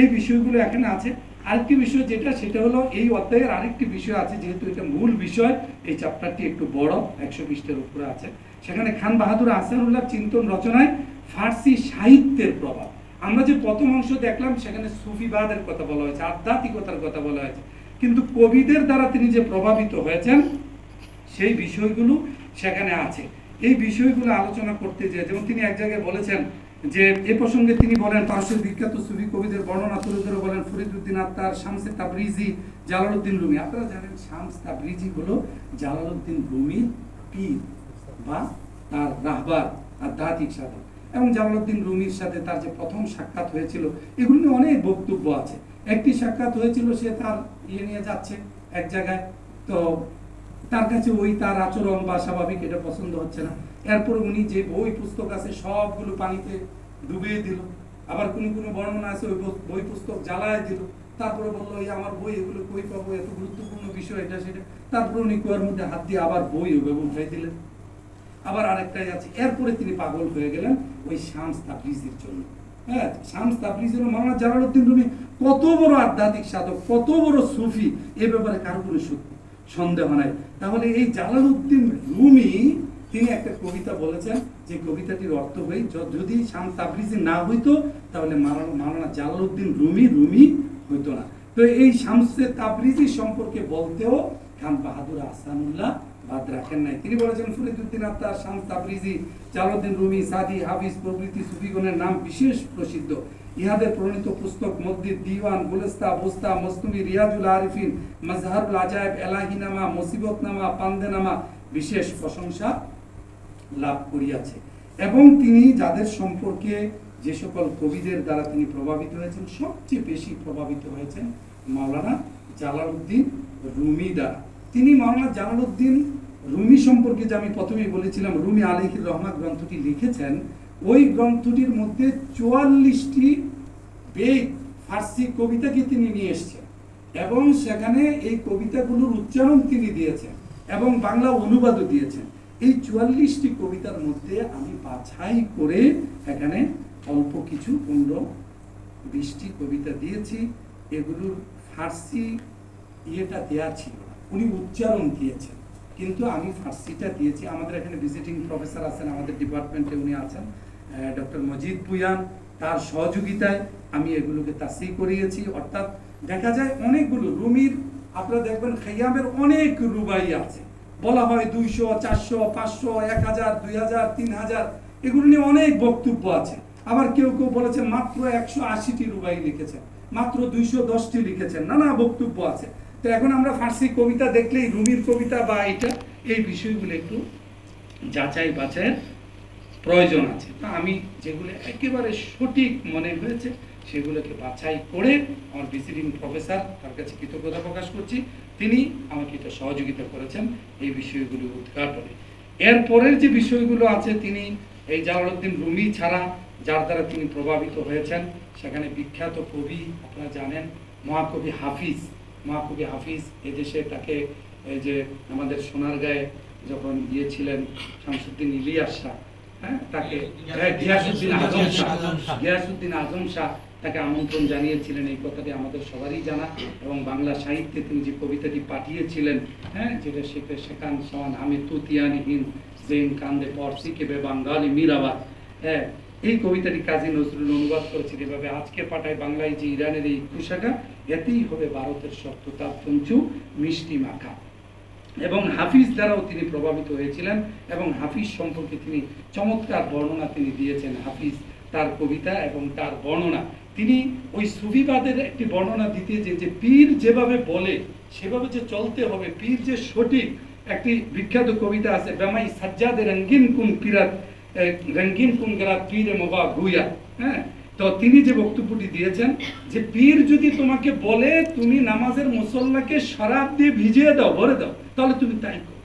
এই বিষয়গুলো এখানে আছে। আরেকটি বিষয় যেটা, সেটা হলো এই অধ্যায়ের আরেকটি বিষয় আছে, যেহেতু এটা মূল বিষয়, এই চ্যাপ্টারটি একটু বড়, 100 পৃষ্ঠার উপরে আছে। সেখানে খান বাহাদুর আহসানুল্লাহ চিন্তন রচনায় ফার্সি সাহিত্যের প্রভাব। আমরা যে প্রথম অংশ দেখলাম সেখানে সুফিবাদের কথা বলা হয়েছে, আধ্যাত্মিকতার কথা বলা হয়েছে, কিন্তু কবিদের দ্বারা তিনি যে প্রভাবিত হয়েছেন সেই বিষয়গুলো সেখানে আছে। এই বিষয়গুলো আলোচনা করতে যে, যেমন তিনি এক জায়গায় বলেছেন যে এ প্রসঙ্গে তিনি বলেন, পারস্যের বিখ্যাত সুফি কবিদের বর্ণনা তুলে ধরে বলেন, Fariduddin Attar, শামসে Tabrizi, Jalaluddin Rumi. আপনারা জানেন শামস তাবরিজি হলো জালালউদ্দিন রুমির পীর বা তার রাহবার, আধ্যাত্মিক সাধক। এবং জালালউদ্দিন রুমির সাথে তার যে প্রথম সাক্ষাৎ হয়েছিল, এগুলো নিয়ে অনেক বক্তব্য আছে। একটি সাক্ষাৎ হয়েছিল, সে তার নিয়ে যাচ্ছে এক জায়গায়, তো তার কাছে ওই তার আচরণ বা স্বাভাবিক এটা পছন্দ হচ্ছে না। এরপর উনি যে বই পুস্তক আছে সবগুলো পানিতে ডুবিয়ে দিল। আবার কোনো কোনো বর্ণনা আছে ওই বই পুস্তক জ্বালায় দিল। তারপরে বললো, এই আমার বই, এগুলো কই পাবো, এত গুরুত্বপূর্ণ বিষয় এটা সেটা। তারপরে উনি কুয়ার মধ্যে হাত দিয়ে আবার বই ওভাবে উঠাই দিলেন। আবার আরেকটাই আছে। এরপরে তিনি পাগল হয়ে গেলেন ওই শামস তাবরিজির জন্য। হ্যাঁ, শামস তাবরিজির মাওলানা জালালউদ্দিন রুমি কত বড় আধ্যাত্মিক সাধক, কত বড় সুফি, এ ব্যাপারে কারো কোনো সন্দেহ নাই। তাহলে এই জালালউদ্দিন রুমি তিনি একটা কবিতা বলেছেন, যে কবিতাটির অর্থ হই, যদি শামস তাবরিজি না হইতো তাহলে মাওলানা জালালউদ্দিন রুমি হইতো না। তো এই শামসে তাবরিজি সম্পর্কে বলতেও খান বাহাদুর আহসানুল্লাহ বাদ রাখেন নাই। তিনি বলেছেন, Fariduddin Attar, Shams Tabrizi, Jalaluddin Rumi, সাদি, হাফিজ প্রভৃতি সুফিগণের নাম বিশেষ প্রসিদ্ধ। ইহাদের প্রণীত পুস্তক মধ্যে দিওয়ান, গুলেস্তা, বোস্তা, মস্তমি, রিয়াজুল আরিফিন, মাজহারুল আজায়েব, এলাহিনামা, মুসিবতনামা, পান্দেনামা বিশেষ প্রশংসা লাভ করিয়াছে। এবং তিনি যাদের সম্পর্কে, যে সকল কবিদের দ্বারা তিনি প্রভাবিত হয়েছেন, সবচেয়ে বেশি প্রভাবিত হয়েছেন মাওলানা জালালউদ্দিন রুমি দ্বারা। তিনি মাওলানা জালালউদ্দিন রুমি সম্পর্কে যে আমি প্রথমেই বলেছিলাম রুমি আলাইহির রহমাত গ্রন্থটি লিখেছেন, ওই গ্রন্থটির মধ্যে 44টি বেদ ফার্সি কবিতাকে তিনি নিয়ে এসেছেন এবং সেখানে এই কবিতাগুলোর উচ্চারণ তিনি দিয়েছেন এবং বাংলা অনুবাদও দিয়েছেন। এই 44টি কবিতার মধ্যে আমি বাছাই করে এখানে অল্প কিছু 15-20টি কবিতা দিয়েছি। এগুলোর ফার্সি ইয়েটা দেওয়া ছিল না, উনি উচ্চারণ দিয়েছেন, কিন্তু আমি ফার্সিটা দিয়েছি। আমাদের এখানে ভিজিটিং প্রফেসর আছেন, আমাদের ডিপার্টমেন্টে উনি আছেন ডক্টর মজিদ পুয়ান, তার সহযোগিতায় আমি এগুলোকে তাসি করিয়েছি। অর্থাৎ দেখা যায় অনেকগুলো রুমির, আপনারা দেখবেন খাইয়ামের অনেক রুবাই আছে, বলা হয় 200, 400, 500, 1000, 2000, 3000, এগুলো নিয়ে অনেক বক্তব্য আছে। আবার কেউ কেউ বলেছেন মাত্র 180টি রুবাই লিখেছেন, মাত্র 210টি লিখেছেন, নানা বক্তব্য আছে। তো এখন আমরা ফার্সি কবিতা দেখলেই রুমির কবিতা বা এই বিষয়গুলো একটু যাচাই বাছাইয়ের প্রয়োজন আছে। তা আমি যেগুলো একেবারে সঠিক মনে হয়েছে সেগুলোকে বাছাই করে আমার ভিজিটিং প্রফেসর, তার কাছে কৃতজ্ঞতা প্রকাশ করছি, তিনি আমাকে এটা সহযোগিতা করেছেন এই বিষয়গুলো উদ্ঘাটনে। এরপরের যে বিষয়গুলো আছে, তিনি এই জালালউদ্দিন রুমি ছাড়া যার দ্বারা তিনি প্রভাবিত হয়েছেন, সেখানে বিখ্যাত কবি আপনারা জানেন মহাকবি হাফিজ। মহাকবি হাফিজ এদেশে তাকে এই যে আমাদের সোনারগাঁয়ে যখন গিয়েছিলেন শামসুদ্দিন ইলিয়াস শাহ, হ্যাঁ, তাকে গিয়াসউদ্দিন আজম শাহ তাকে আমন্ত্রণ জানিয়েছিলেন, এই কথাটি আমাদের সবারই জানা। এবং বাংলা সাহিত্যে তিনি যে কবিতাটি পাঠিয়েছিলেন, হ্যাঁ, যেটা সেখান সমান আমি তুতিয়ানিহীন জেন কান্দে পরসি কেবে বাঙ্গালি মীরাবাদ, হ্যাঁ, এই কবিতাটি কাজী নজরুল অনুবাদ করেছেন এভাবে, আজকে পাঠায় বাংলায় যে ইরানের এই কুশাকা, এতেই হবে ভারতের সত্যতা পঞ্চু মিষ্টি মাখা। এবং হাফিজ দ্বারাও তিনি প্রভাবিত হয়েছিলেন এবং হাফিজ সম্পর্কে তিনি চমৎকার বর্ণনা তিনি দিয়েছেন। হাফিজ তার কবিতা এবং তার বর্ণনা, তিনি ওই সুফিবাদের একটি বর্ণনা দিতে যে পীর যেভাবে বলে সেভাবে যে চলতে হবে, পীর যে সঠিক, একটি বিখ্যাত কবিতা আছে, বেমাই সাজ্জাদে রঙ্গিন কুন পীরাত রঙ্গিন কুন গরাত পীরে মোবা গুয়া, হ্যাঁ। তো তিনি যে বক্তব্যটি দিয়েছেন যে পীর যদি তোমাকে বলে তুমি নামাজের মুসল্লাকে শরাব দিয়ে ভিজিয়ে দাও, ভরে দাও, তাহলে তুমি তাই করো।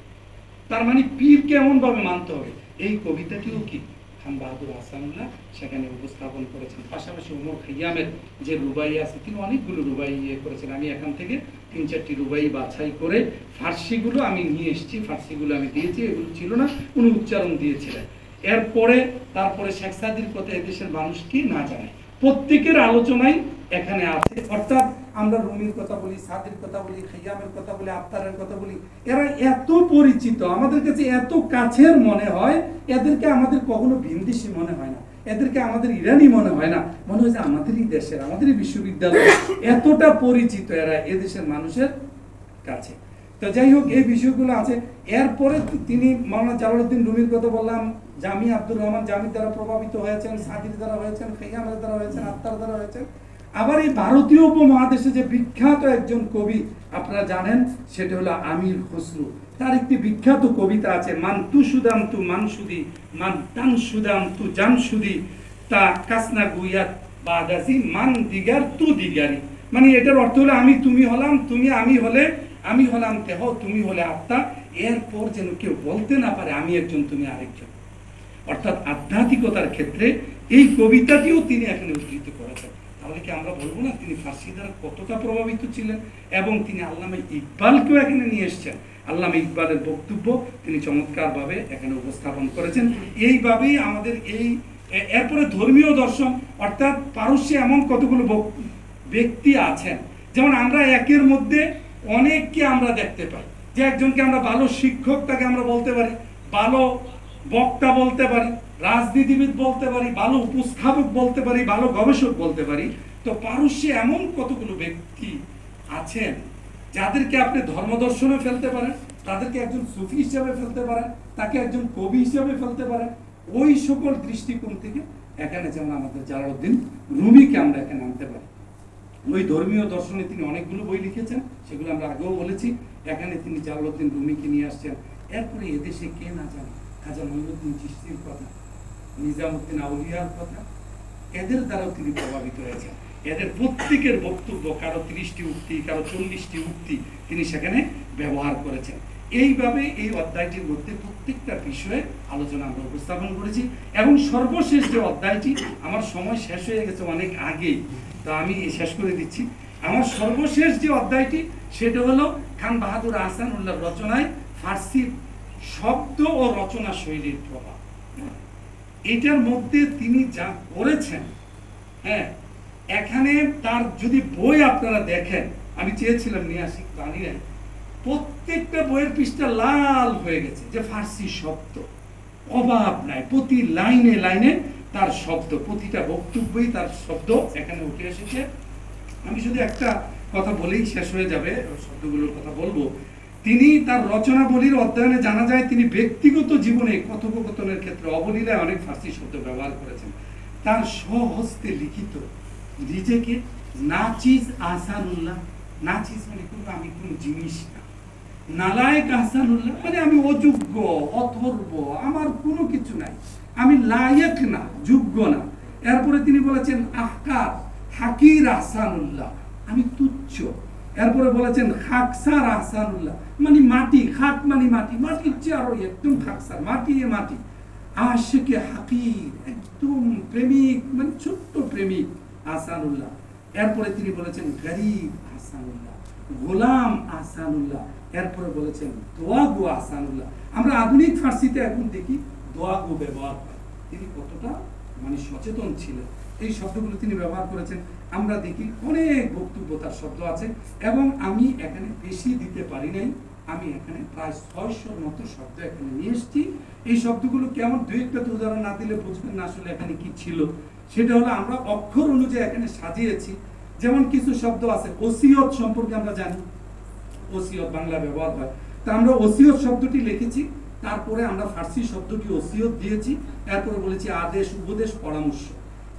তার মানে পীরকে এমন ভাবে মানতে হবে। এই কবিতাটিও কি খান বাহাদুর আহসানুল্লাহ সেখানে উপস্থাপন করেছেন। পাশাপাশি ওমর খাইয়ামের যে রুবাই আছে, তিনি অনেকগুলো রুবাই করেছেন। আমি এখান থেকে 3-4টি রুবাই বাছাই করে ফার্সিগুলো আমি নিয়ে এসেছি, ফার্সিগুলো আমি দিয়েছি, এগুলো ছিল না, উনি উচ্চারণ দিয়েছিলেন। এরপরে তারপরে শেখ সাদির কথা এদেশের মানুষ কি না জানে, প্রত্যেকের আলোচনায় এখানে আছে। অর্থাৎ আমরা রুমির কথা বলি, সাদির কথা বলি, খাইয়ামের কথা বলি, আফতারের কথা বলি, এরা এত পরিচিত, আমাদের কাছে এত কাছের মনে হয়, এদেরকে আমাদের কখনো ভিনদেশি মনে হয় না, এদেরকে আমাদের ইরানি মনে হয় না, মনে হয় যে আমাদেরই দেশের, আমাদেরই বিশ্ববিদ্যালয়, এতটা পরিচিত এরা এদেশের মানুষের কাছে। তো যাই হোক, এই বিষয়গুলো আছে। এরপরে তিনি মাওলানা জালালউদ্দিন রুমির কথা বললাম, জামি আব্দুর রহমান জামির দ্বারা প্রভাবিত হয়েছেন, সাদির দ্বারা হয়েছেন, খাইয়ামের দ্বারা হয়েছেন, আত্মার দ্বারা হয়েছেন। আবার এই ভারতীয় উপমহাদেশে যে বিখ্যাত একজন কবি আপনারা জানেন, সেটা হলো আমির খসরু। তার একটি বিখ্যাত কবিতা আছে, মান তু সুদাম তু মান সুদি, মান তান সুদাম তু জান সুদি, তা কাসনা গুইয়াত বাদাসি মান দিগার তু দিগারি। মানে এটার অর্থ হলো আমি তুমি হলাম, তুমি আমি হলে, আমি হলাম দেহ, তুমি হলে আত্মা, এরপর যেন কেউ বলতে না পারে আমি একজন তুমি আরেকজন। অর্থাৎ আধ্যাত্মিকতার ক্ষেত্রে এই কবিতাটিও তিনি এখানে উদ্ধৃত করেছেন। তাহলে কি আমরা বলবো না তিনি ফার্সি দ্বারা কতটা প্রভাবিত ছিলেন? এবং তিনি আল্লামা ইকবালকেও এখানে নিয়ে এসেছেন। আল্লামা ইকবালের বক্তব্য তিনি চমৎকারভাবে এখানে উপস্থাপন করেছেন। এইভাবেই আমাদের এরপরে ধর্মীয় দর্শন, অর্থাৎ পারস্যে এমন কতগুলো ব্যক্তি আছেন, যেমন আমরা একের মধ্যে অনেককে আমরা দেখতে পাই, যে একজনকে আমরা ভালো শিক্ষক তাকে আমরা বলতে পারি, ভালো বক্তা বলতে পারি, রাজনীতিবিদ বলতে পারি, ভালো উপস্থাপক বলতে পারি, ভালো গবেষক বলতে পারি। তো পারস্যে এমন কতগুলো ব্যক্তি আছেন যাদেরকে আপনি ধর্মদর্শনে ফেলতে পারেন, তাদেরকে একজন সুফি হিসাবে ফেলতে পারেন, তাকে একজন কবি হিসাবে ফেলতে পারেন। ওই সকল দৃষ্টিকোণ থেকে এখানে যেমন আমাদের জালালউদ্দিন রুমিকে আমরা এখানে আনতে পারি। ওই ধর্মীয় দর্শনে তিনি অনেকগুলো বই লিখেছেন, সেগুলো আমরা আগেও বলেছি। এখানে তিনি জালালউদ্দিন রুমিকে নিয়ে আসছেন। এরপরে এদেশে কে না জানে খাজা মঈনুদ্দিন চিশতির কথা, নিজামউদ্দিন আউলিয়ার কথা, এদের দ্বারাও তিনি প্রভাবিত হয়েছেন। এদের প্রত্যেকের বক্তব্য, কারো 30টি উক্তি, কারো 40টি উক্তি তিনি সেখানে ব্যবহার করেছেন। এইভাবে এই অধ্যায়টির মধ্যে প্রত্যেকটা বিষয়ে আলোচনা আমরা উপস্থাপন করেছি। এবং সর্বশেষ যে অধ্যায়টি, আমার সময় শেষ হয়ে গেছে অনেক আগেই, তো আমি শেষ করে দিচ্ছি। আমার সর্বশেষ যে অধ্যায়টি সেটা হলো খান বাহাদুর আহসানুল্লাহর রচনায় ফার্সি শব্দ ও রচনা শৈলীর প্রভাব। এটার মধ্যে তিনি যা করেছেন, হ্যাঁ, এখানে তার যদি বই আপনারা দেখেন, আমি চেয়েছিলাম নিয়ে আসি, জানি না, প্রত্যেকটা বইয়ের পৃষ্ঠা লাল হয়ে গেছে, যে ফার্সি শব্দ অভাব নাই, প্রতি লাইনে লাইনে তার শব্দ, প্রতিটা বক্তব্যই তার শব্দ এখানে উঠে এসেছে। আমি শুধু একটা কথা বলেই শেষ হয়ে যাবে, শব্দগুলোর কথা বলবো। তিনি তার রচনাবলীর অধ্যয়নে জানা যায় তিনি ব্যক্তিগত জীবনে কথোপকথনের ক্ষেত্রে অবলীলায় অনেক ফার্সি শব্দ ব্যবহার করেছেন। তার স্বহস্তে লিখিত নিজেকে নাচিজ আহসানুল্লাহ, নাচিজ মানে আমি কোনো জিনিস না, নালায়েক আহসানুল্লাহ মানে আমি অযোগ্য, অথর্ব, আমার কোনো কিছু নাই, আমি লায়েক না, যোগ্য না। এরপরে তিনি বলেছেন আহকার হাকির আহসানুল্লাহ, আমি তুচ্ছ। এরপরে বলেছেন খাকসার আহসানুল্লাহ মানে মাটি, খাক মানে মাটি, মাটির চেয়ে আরো একদম খাকসার, মাটি মাটি। আশিকে হাকির একদম প্রেমিক, মানে ছোট্ট প্রেমিক আহসানুল্লাহ। এরপরে তিনি বলেছেন গরিব আহসানুল্লাহ, গোলাম আহসানুল্লাহ। এরপরে বলেছেন দোয়াগু আহসানুল্লাহ। আমরা আধুনিক ফার্সিতে এখন দেখি দোয়াগু ব্যবহার করে, তিনি কতটা মানে সচেতন ছিলেন, এই শব্দগুলো তিনি ব্যবহার করেছেন। আমরা দেখি অনেক বক্তব্য তার শব্দ আছে, এবং আমি এখানে বেশি দিতে পারি নাই, আমি এখানে প্রায় 600 মতো শব্দ এখানে নিয়ে এসেছি। এই শব্দগুলো কেমন, দুই একটা তো উদাহরণ না দিলে বুঝবেন না আসলে এখানে কি ছিল। সেটা হলো আমরা অক্ষর অনুযায়ী এখানে সাজিয়েছি। যেমন কিছু শব্দ আছে, ওসিয়ত সম্পর্কে আমরা জানি, ওসিয়ত বাংলা ব্যবহার হয়, তা আমরা ওসিয়ত শব্দটি লিখেছি, তারপরে আমরা ফার্সি শব্দটি ওসিয়ত দিয়েছি, এরপরে বলেছি আদেশ, উপদেশ, পরামর্শ।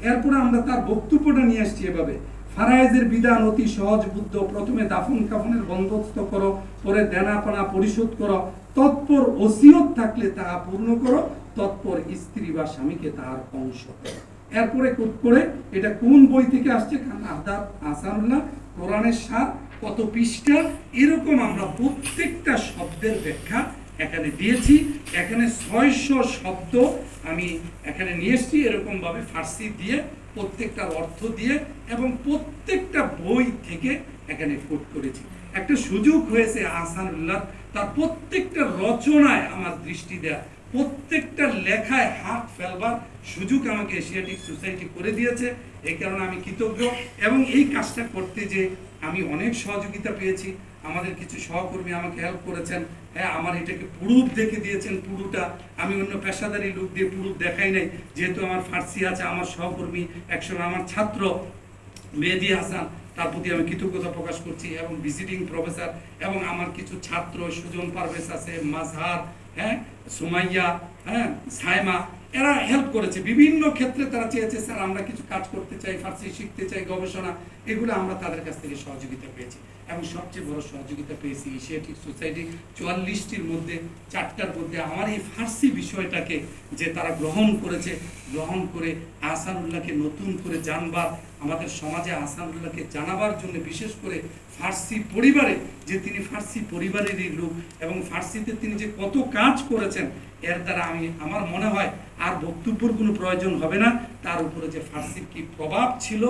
এরপরে আমরা তার বক্তব্যটা নিয়ে আসছি এভাবে, ফারায়েজের বিধান অতি সহজ বুদ্ধ, প্রথমে দাফন কাফনের বন্দোবস্ত করো, পরে দেনাপানা পরিশোধ করো, তৎপর ওসিয়ত থাকলে তাহা পূর্ণ করো, তৎপর স্ত্রী বা স্বামীকে তাহার অংশ করো। এরপরে করে এটা কোন বই থেকে আসছে, খান আহসানুল্লাহ, কোরআনের সার, কত পৃষ্ঠা, এরকম আমরা প্রত্যেকটা শব্দের ব্যাখ্যা এখানে দিয়েছি। এখানে 600 শব্দ আমি এখানে নিয়ে এসেছি, এরকম ভাবে ফার্সি দিয়ে প্রত্যেকটার অর্থ দিয়ে, এবং প্রত্যেকটা বই থেকে এখানে কোট করেছি। একটা সুযোগ হয়েছে আহসানুল্লাহ তার প্রত্যেকটা রচনায় আমার দৃষ্টি দেয়া, প্রত্যেকটা লেখায় হাত ফেলবার সুযোগ আমাকে এশিয়াটিক সোসাইটি করে দিয়েছে। এই কারণে আমি কৃতজ্ঞ, এবং এই কাজটা করতে যে আমি অনেক সহযোগিতা পেয়েছি। আমাদের কিছু সহকর্মী আমাকে হেল্প করেছেন, হ্যাঁ, আমার এটাকে প্রুফ দেখে দিয়েছেন। পুরোটা আমি অন্য পেশাদারি লোক দিয়ে প্রুফ দেখাই নাই, যেহেতু আমার ফার্সি আছে। আমার সহকর্মী একসময় আমার ছাত্র মেহেদি হাসান, তার প্রতি আমি কৃতজ্ঞতা প্রকাশ করছি, এবং ভিজিটিং প্রফেসর, এবং আমার কিছু ছাত্র সুজন পারভেজ আছে, মাজহার, হ্যাঁ, সুমাইয়া, হ্যাঁ, সাইমা, এরা হেল্প করেছে বিভিন্ন ক্ষেত্রে। তারা চেয়েছে স্যার আমরা কিছু কাজ করতে চাই, ফার্সি শিখতে চাই, গবেষণা, এগুলো আমরা তাদের কাছ থেকে সহযোগিতা পেয়েছি। এবং সবচেয়ে বড় সহযোগিতা পেয়েছি এশিয়াটিক সোসাইটি 44টির মধ্যে 4টার মধ্যে আমার এই ফার্সি বিষয়টাকে যে তারা গ্রহণ করেছে, গ্রহণ করে আহসানুল্লাহকে নতুন করে জানবার, আমাদের সমাজে আহসানুল্লাহকে জানাবার জন্য, বিশেষ করে ফার্সি পরিবারে, যে তিনি ফার্সি পরিবারেরই লোক, এবং ফার্সিতে তিনি যে কত কাজ করেছেন, এর দ্বারা আমার মনে হয় আর বক্তব্যের কোনো প্রয়োজন হবে না। তার উপরে যে ফার্সির কি প্রভাব ছিল,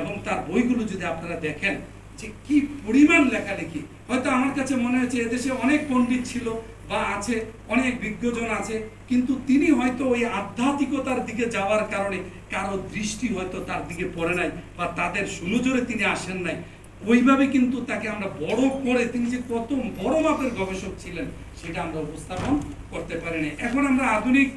এবং তার বইগুলো যদি আপনারা দেখেন যে কি পরিমাণ লেখালেখি, হয়তো আমার কাছে মনে হয়েছে এদেশে অনেক পণ্ডিত ছিল বা আছে, অনেক বিজ্ঞজন আছে, কিন্তু তিনি হয়তো ওই আধ্যাত্মিকতার দিকে যাওয়ার কারণে কারো দৃষ্টি হয়তো তার দিকে পড়ে নাই, বা তাদের সুনজরে তিনি আসেন নাই। ওইভাবে কিন্তু তাকে আমরা বড় করে, তিনি যে কত বড় মাপের গবেষক ছিলেন সেটা আমরা উপস্থাপন করতে পারিনি। এখন আমরা আধুনিক,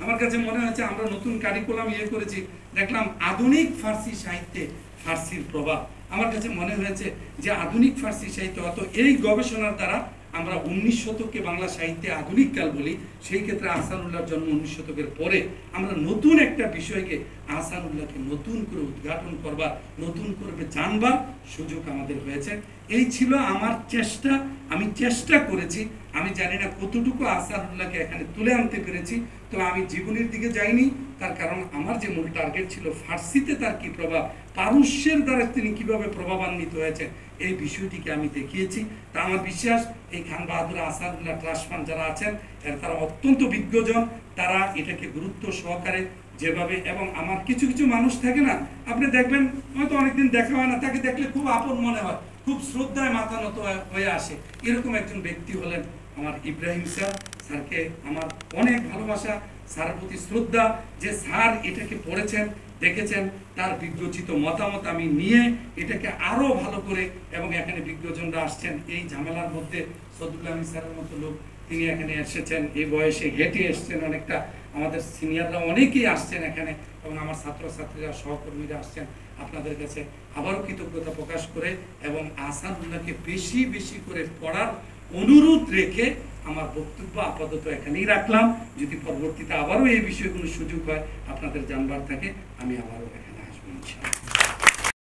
আমার কাছে মনে হচ্ছে আমরা নতুন কারিকুলাম করেছি, দেখলাম আধুনিক ফার্সি সাহিত্যে ফার্সির প্রভাব। আমার কাছে মনে হয়েছে যে আধুনিক ফার্সি সাহিত্য, অত এই গবেষণার দ্বারা আমরা 19 শতককে বাংলা সাহিত্যে আধুনিক কাল বলি, সেই ক্ষেত্রে আহসানুল্লাহর জন্ম 19 শতকের পরে। আমরা নতুন একটা বিষয়কে, আহসানুল্লাহকে নতুন করে উদ্ঘাটন করবার, নতুন করে জানবার সুযোগ আমাদের হয়েছে। এই ছিল আমার চেষ্টা। আমি চেষ্টা করেছি, আমি জানি না কতটুকু আহসানুল্লাহকে এখানে তুলে আনতে পেরেছি। তো আমি জীবনের দিকে যাইনি, তার কারণ আমার যে মূল টার্গেট ছিল ফার্সিতে তার কি প্রভাব, পারস্যের দ্বারা তিনি কিভাবে প্রভাবান্বিত হয়েছে, এই বিষয়টিকে আমি দেখিয়েছি। তা আমার বিশ্বাস এই খান বাহাদুর আহসানুল্লাহ ট্রাস্ট ফান্ড যারা আছেন তারা অত্যন্ত বিজ্ঞজন, তারা এটাকে গুরুত্ব সহকারে যেভাবে, এবং আমার কিছু কিছু মানুষ থাকে না, আপনি দেখবেন হয়তো অনেকদিন দেখা হয় না, তাকে দেখলে খুব আপন মনে হয়, খুব শ্রদ্ধায় মাথা নত হয়ে আসে। এরকম একজন ব্যক্তি হলেন আমার ইব্রাহিম স্যার। স্যারকে আমার অনেক ভালোবাসা, স্যারের প্রতি শ্রদ্ধা, যে স্যার এটাকে পড়েছেন, দেখেছেন, তার বিজ্ঞচিত মতামত আমি নিয়ে এটাকে আরো ভালো করে, এবং এখানে বিজ্ঞজনরা আসছেন এই ঝামেলার মধ্যে, সদুল্লাহ আহমেদ স্যারের মতো লোক তিনি এখানে এসেছেন, এই বয়সে হেঁটে এসছেন অনেকটা, আমাদের সিনিয়ররা অনেকেই আসছেন এখানে, এবং আমার ছাত্রছাত্রীরা সহকর্মীরা আসছেন। আপনাদের কাছে আবারও কৃতজ্ঞতা প্রকাশ করে এবং আহসানুল্লাহকে বেশি বেশি করে পড়ার অনুরোধ রেখে আমার বক্তব্য আপাতত এখানেই রাখলাম। যদি পরবর্তীতে আবারও এই বিষয়গুলো সুযোগ হয়, আপনাদের জানবার থাকে, আমি আবারও এখানে আসবো ইনশাআল্লাহ।